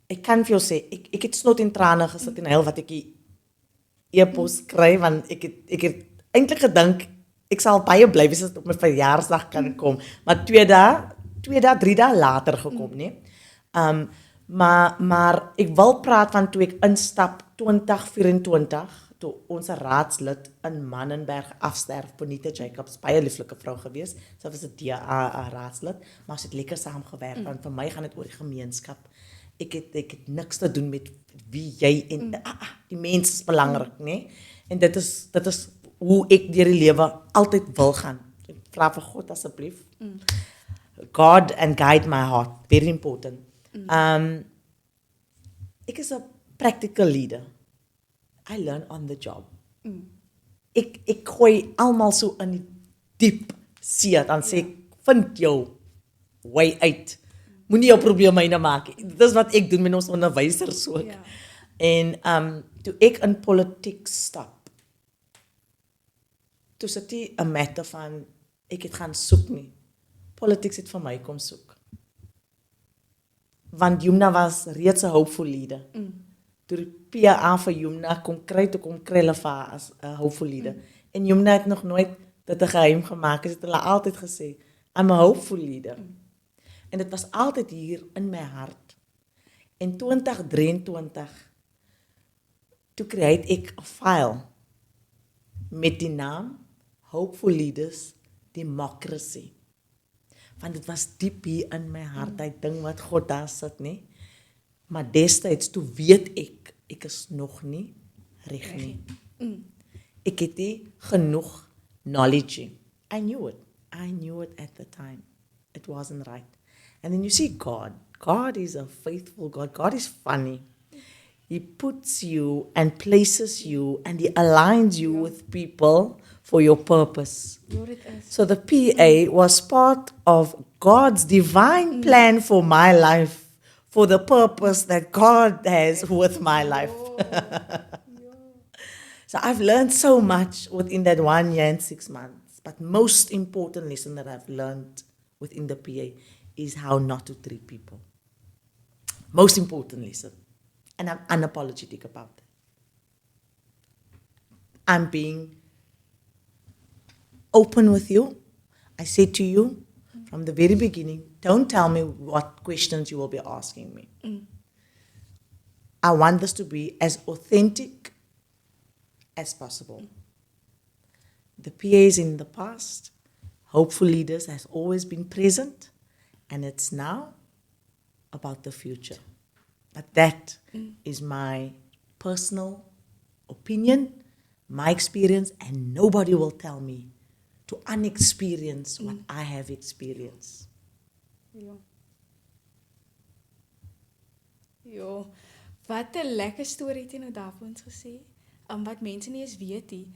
ek kan vir jou sê ek het snot en trane gesit en heel wat ek e-pos kry want ek het eintlik gedink ek sal baie bly wees as ek op my verjaarsdag kan kom, maar 3 dae later gekom, nee. Maar ek wil praat van toe ek instap 2024 toe ons raadslid in Mannenberg afsterf, Bonita Jacobs, baie lieflike vrou gewees. Sy was 'n DA raadslid, maar sy het lekker saamgewerk want vir my gaan dit oor die gemeenskap. Ek het niks te doen met wie jy en die mens is belangrik, né? En dit is hoe ek deur die lewe altyd wil gaan. Ek vra vir God asseblief. God and guide my heart, very important. Ek is 'n practical leader. I learn on the job. Ek gooi almal so in die diep see dan sê ek vind jou way uit. Moenie jou probleme myne maak nie. Dit is wat ek doen met ons onderwysers ook. Ja. En toe ek in politiek stap, toe sit dit 'n matter van ek het gaan soek nie. Politiek het vir my kom soek. Want Jumna was reeds 'n hopeful leader. Toe die PA vir Jumna kom kry hulle vir haar as 'n hopeful leader. En Jumna het nog nooit dit 'n geheim gemaak. Sy het hulle altyd gesê, I'm a hopeful leader. En dit was altyd hier in my hart. In 2023 toe create ek 'n file met die naam Hopeful Leaders Democracy. Want dit was diep hier in my hart, daai ding wat God daar sit, nie? Maar destyds toe weet ek is nog nie reg nie. Ek het nie genoeg knowledge. I knew it at the time. It wasn't right. And then you see God. God is a faithful God. God is funny. He puts you and places you and he aligns you with people for your purpose. So the PA was part of God's divine plan for my life, for the purpose that God has with my life. So I've learned so much within that 1 year and 6 months. But most important lesson that I've learned within the PA is how not to treat people. Most important lesson. And I'm unapologetic about it. I'm being open with you. I said to you from the very beginning, don't tell me what questions you will be asking me. I want this to be as authentic as possible. The PAs in the past, hopeful leaders has always been present, and it's now about the future. But that is my personal opinion, my experience, and nobody will tell me to unexperience what I have experienced. Ja, wat 'n lekker storie het jy nou daar vir ons gesê. Wat mense nie eens weet nie.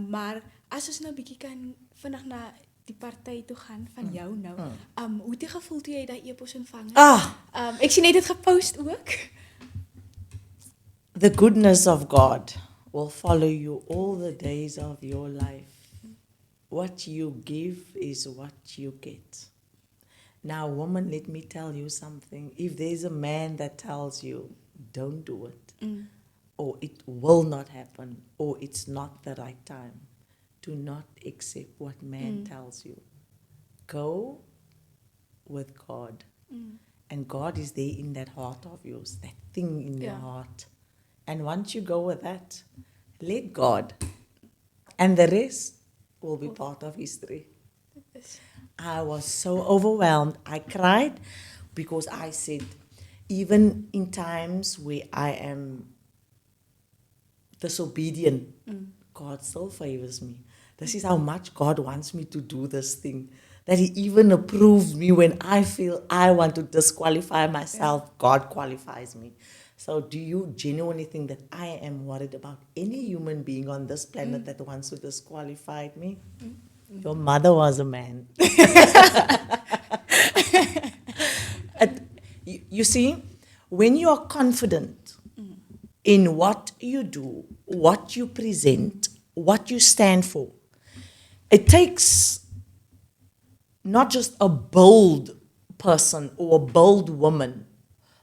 Maar as ons nou 'n bietjie kan vinnig na die party toe gaan van jou nou. Hoe het jy gevoel toe jy daai e-pos ontvang het? Ek sien net dit gepost ook. The goodness of God will follow you all the days of your life. What you give is what you get. Now, woman, let me tell you something. If there's a man that tells you, don't do it, or it will not happen, or it's not the right time, do not accept what man tells you. Go with God. And God is there in that heart of yours, that thing in your heart. And once you go with that, let God. And the rest will be part of history. I was so overwhelmed. I cried because I said, even in times where I am disobedient, God still favors me. This is how much God wants me to do this thing. That he even approves me when I feel I want to disqualify myself. God qualifies me. So do you genuinely think that I am worried about any human being on this planet that wants to disqualify me? Your mother was a man. You see, when you are confident in what you do, what you present, what you stand for, it takes not just a bold person or a bold woman,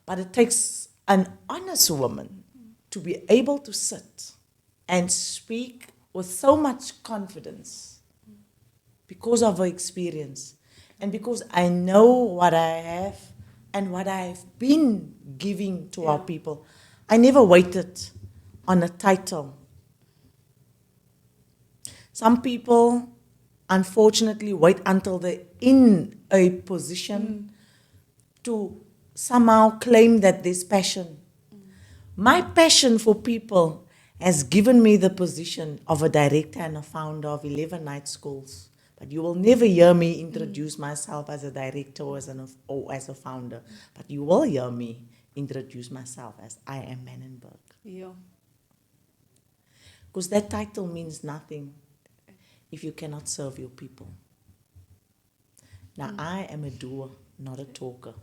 but it takes an honest woman to be able to sit and speak with so much confidence because of her experience and because I know what I have and what I've been giving to our people. I never waited on a title. Some people, unfortunately, wait until they're in a position to somehow claim that there's passion. My passion for people has given me the position of a director and a founder of 11 night schools. But you will never hear me introduce myself as a director or as a founder. But you will hear me introduce myself as I am Manenberg. Ja. Because that title means nothing if you cannot serve your people. Now, I am a doer, not a talker.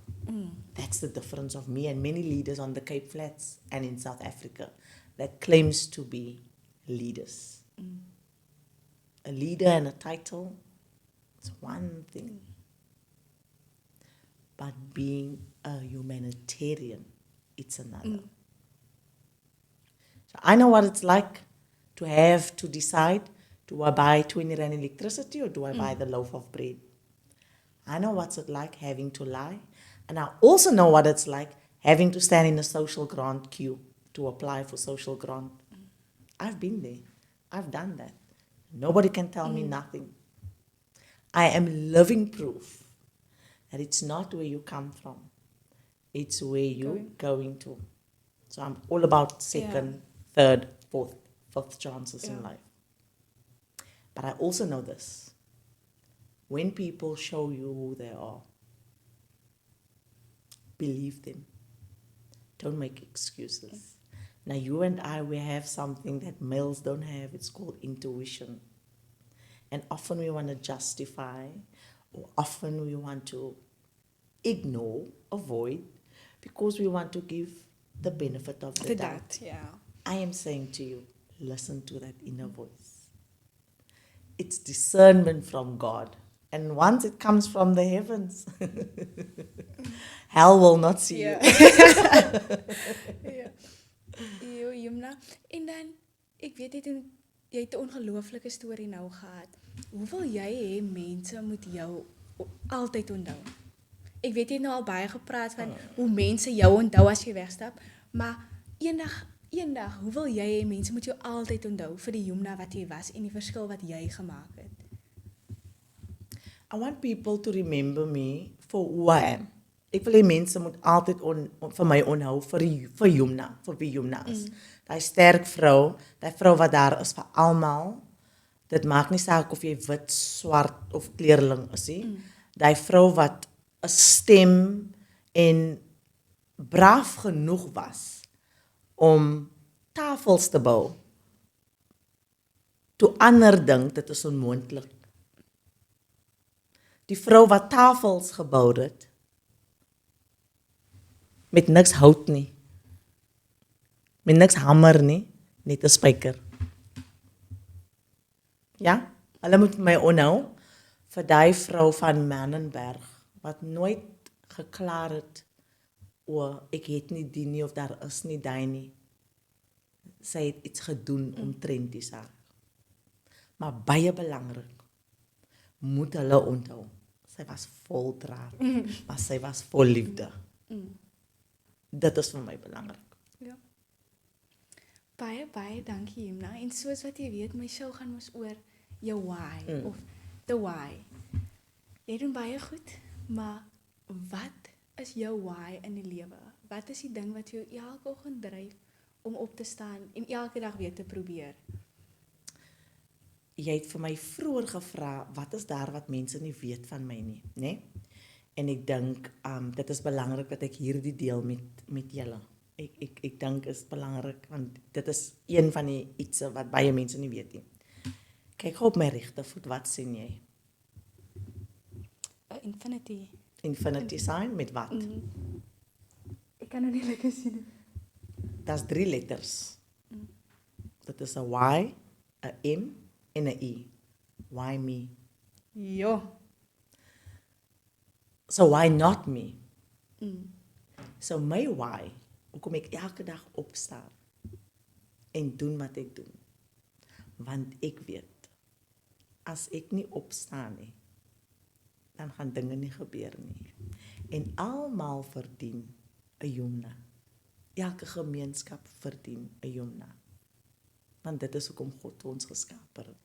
That's the difference of me and many leaders on the Cape Flats and in South Africa that claims to be leaders. A leader and a title, it's one thing. but being a humanitarian, it's another. So I know what it's like to have to decide, do I buy 20 rand electricity or do I buy the loaf of bread? I know what's it like having to lie. And I also know what it's like having to stand in a social grant queue to apply for social grant. I've been there. I've done that. Nobody can tell me nothing. I am living proof that it's not where you come from. It's where you're going to. So I'm all about second, third, fourth, fifth chances in life. But I also know this. When people show you who they are, believe them. Don't make excuses. Now, you and I, we have something that males don't have. It's called intuition. And often we want to justify, or often we want to ignore, avoid, because we want to give the benefit of the doubt. I am saying to you, listen to that inner voice. It's discernment from God. And once it comes from the heavens, hell will not see you. Jumna. En dan, ek weet jy het 'n ongelooflike storie nou gehad. Hoe wil jy hê mense moet jou altyd onthou? Ek weet jy het nou al baie gepraat van hoe mense jou onthou as jy wegstap, maar eendag, hoe wil jy hê mense moet jou altyd onthou vir die Jumna wat jy was en die verskil wat jy gemaak het? I want people to remember me for who I am. Ek wil hê mense moet altyd vir my onthou vir Jumna, vir wie Jumna is. Daai sterk vrou, daai vrou wat daar is vir almal. Dit maak nie saak of jy wit, swart of kleurling is nie. Daai vrou wat 'n stem en braaf genoeg was om tafels te bou. Toe ander dink dit is onmoontlik. Die vrou wat tafels gebou het met niks hout nie. Met niks hamer nie, net 'n spyker. Ja, hulle moet my onthou vir daai vrou van Mannenberg wat nooit geklaar het oor ek het nie die nie of daar is nie daai nie. Sy het iets gedoen omtrent die saak. Maar baie belangrik, moet hulle onthou, sy was vol draad, maar sy was vol liefde. Dit is vir my belangrik. Ja. Baie dankie Jumna. En soos wat jy weet, my show gaan mos oor jou why of the why. Jy doen baie goed, maar wat is jou why in die lewe? Wat is die ding wat jou elke oggend dryf om op te staan en elke dag weer te probeer? Jy het vir my vroeër gevra, wat is daar wat mense nie weet van my nie, né? En ek dink dit is belangrik dat ek hierdie deel met julle. Ek dink is belangrik want dit is een van die ietsie wat baie mense nie weet nie. Kyk op my regtervoet, wat sien jy? 'n Infinity. Infinity sign met wat? Ek kan nou nie lekker sien nie. Daar's 3 letters. Dit is 'n Y, 'n M en 'n E. Why me? Ja. So why not me? So my why, hoekom ek elke dag opstaan en doen wat ek doen. Want ek weet, as ek nie opstaan nie, dan gaan dinge nie gebeur nie. En almal verdien 'n Jumna. Elke gemeenskap verdien 'n Jumna. Want dit is hoekom God ons geskaap het.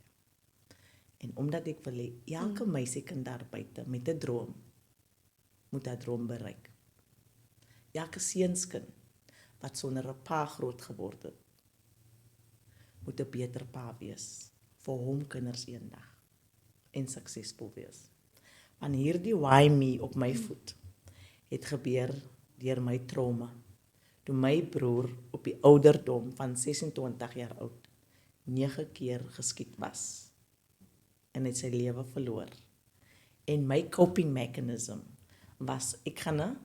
En omdat ek wil hê elke meisiekind daar buite met 'n droom moet haar droom bereik. Elke seunskind wat sonder 'n pa groot geword het, moet 'n beter pa wees vir hom kinders eendag en suksesvol wees. Want hierdie why me op my voet het gebeur deur my trauma. Toe my broer op die ouderdom van 26 jaar oud 9 keer geskiet was en het sy lewe verloor. En my coping mechanism was, ek gaan 'n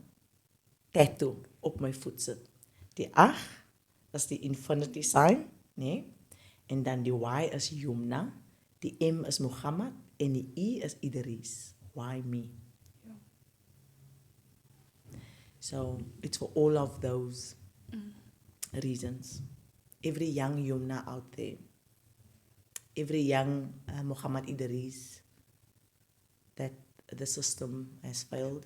tattoo op my voet sit. Die 8 is die infinity sign, nee? En dan die Y is Jumna, die M is Mohammed en die I is Idris. Why me? So it's for all of those reasons. Every young Yumna out there, every young Muhammad Idris that the system has failed,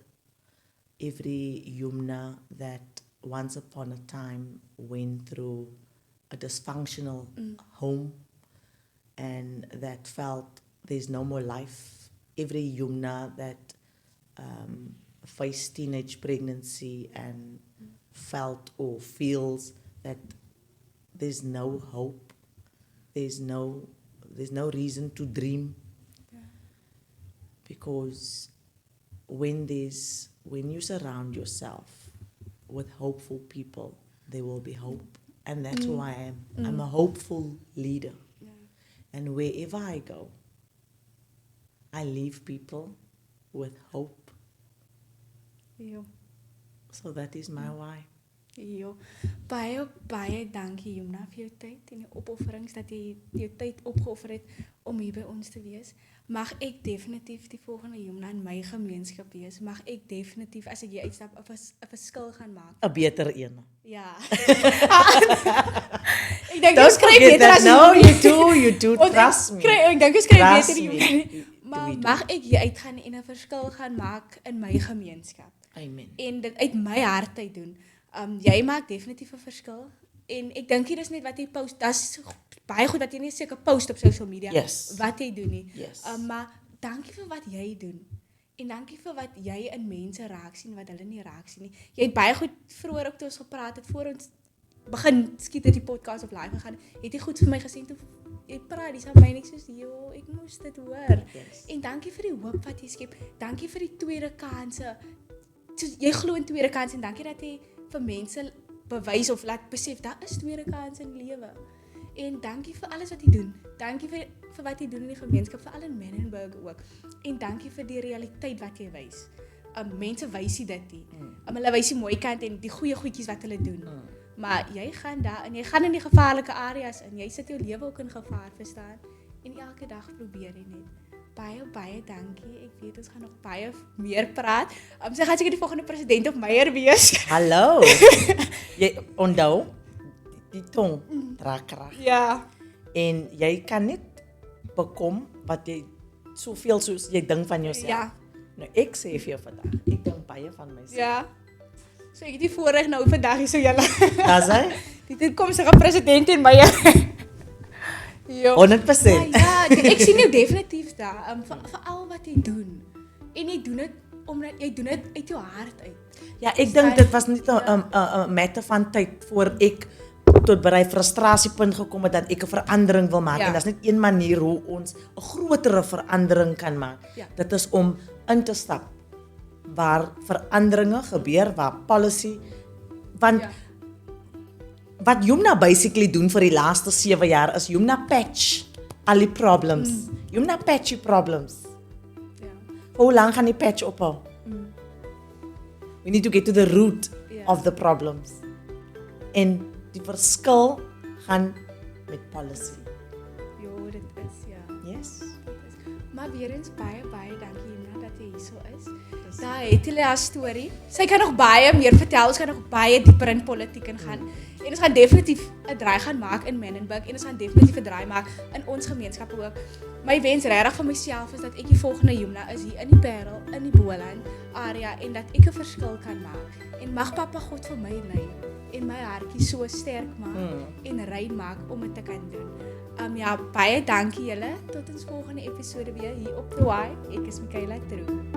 every Yumna that once upon a time went through a dysfunctional home and that felt there's no more life, every Yumna that faced teenage pregnancy and felt or feels that there's no hope, there's no reason to dream, because when you surround yourself with hopeful people, there will be hope, and that's who I am. I'm a hopeful leader, and wherever I go, I leave people with hope. Jo. So that is my why. Jo. Baie dankie Yumna vir jou tyd en die opofferings dat jy jou tyd opgeoffer het om hier by ons te wees. Mag ek definitief die volgende Yumna in my gemeenskap wees. Mag ek definitief as ek hier uitstap 'n verskil gaan maak. 'n Beter een. Ja. Ek dink jy skryf beter as no, you do, trust me. Ek dink jy skryf Trust beter me. hier. Maar mag ek hier uitgaan en 'n verskil gaan maak in my gemeenskap. Amen. En dit uit my hart uit doen. Jy maak definitief 'n verskil en ek dink hier is net wat jy post, dis baie goed wat jy nie seker post op social media Yes. wat jy doen nie. Yes. Maar dankie vir wat jy doen. En dankie vir wat jy in mense raak sien wat hulle nie raak sien nie. Jy het baie goed vroeër ook toe ons gepraat het voor ons begin skiet het die podcast op live gegaan. Het jy goed vir my gesê toe jy praat dis aan my net soos joh, ek moes dit hoor. Yes. En dankie vir die hoop wat jy skep. Dankie vir die tweede kansse. So, jy glo in tweede kans en dankie dat jy vir mense bewys of laat besef daar is tweede kans in lewe. En dankie vir alles wat jy doen. Dankie vir wat jy doen in die gemeenskap, vir al in Menenberg ook. En dankie vir die realiteit wat jy wys. Mense wys dit nie. Hulle wys die mooi kant en die goeie goedjies wat hulle doen. Maar jy gaan daar en jy gaan in die gevaarlike areas in. Jy sit jou lewe ook in gevaar, verstaan? En elke dag probeer jy net. Baie dankie. Ek weet ons gaan nog baie meer praat. Sy gaan seker die volgende president of Meyer wees. Hallo. Jy onthou die tong dra krag. Ja. En jy kan net bekom wat jy soveel soos jy dink van jouself. Ja. Nou ek sê vir jou vandag, ek dink baie van myself. Ja. So ek het die voorreg nou vandag hier so julle. Dis hy? Die toekomstige president en Meyer. Jo. 100%. Ja, ek sien jou definitief daar, vir al wat jy doen. En jy doen dit omdat jy doen dit uit jou hart uit. Ja, ek dink dit was net 'n matter van tyd voor ek tot by die frustrasiepunt gekom het dat ek 'n verandering wil maak. Ja. En daar's net een manier hoe ons 'n groter verandering kan maak. Ja. Dit is om in te stap waar veranderinge gebeur, waar policy, want Ja. wat Yumna basically doen vir die laaste 7 jaar is Yumna patch al die problems. Yumna patch die problems. Ja. Hoe lang gaan die patch ophou? We need to get to the root Ja. of the problems. En die verskil gaan met policy. Jo, dit is ja. Yes. Maar weer eens baie dankie Jena dat jy hier so is. Daar het jy haar storie. Sy kan nog baie meer vertel. Ons gaan nog baie dieper in politiek ingaan. En ons gaan definitief 'n draai gaan maak in Menenberg en ons gaan definitief 'n draai maak in ons gemeenskappe ook. My wens regtig vir myself is dat ek die volgende Jumna is hier in die Parel, in die Boland area en dat ek 'n verskil kan maak. En mag Papa God vir my lei en my hartjie so sterk maak en rein maak om dit te kan doen. Ja, baie dankie julle. Tot ons volgende episode weer hier op The Why. Ek is Michaela True.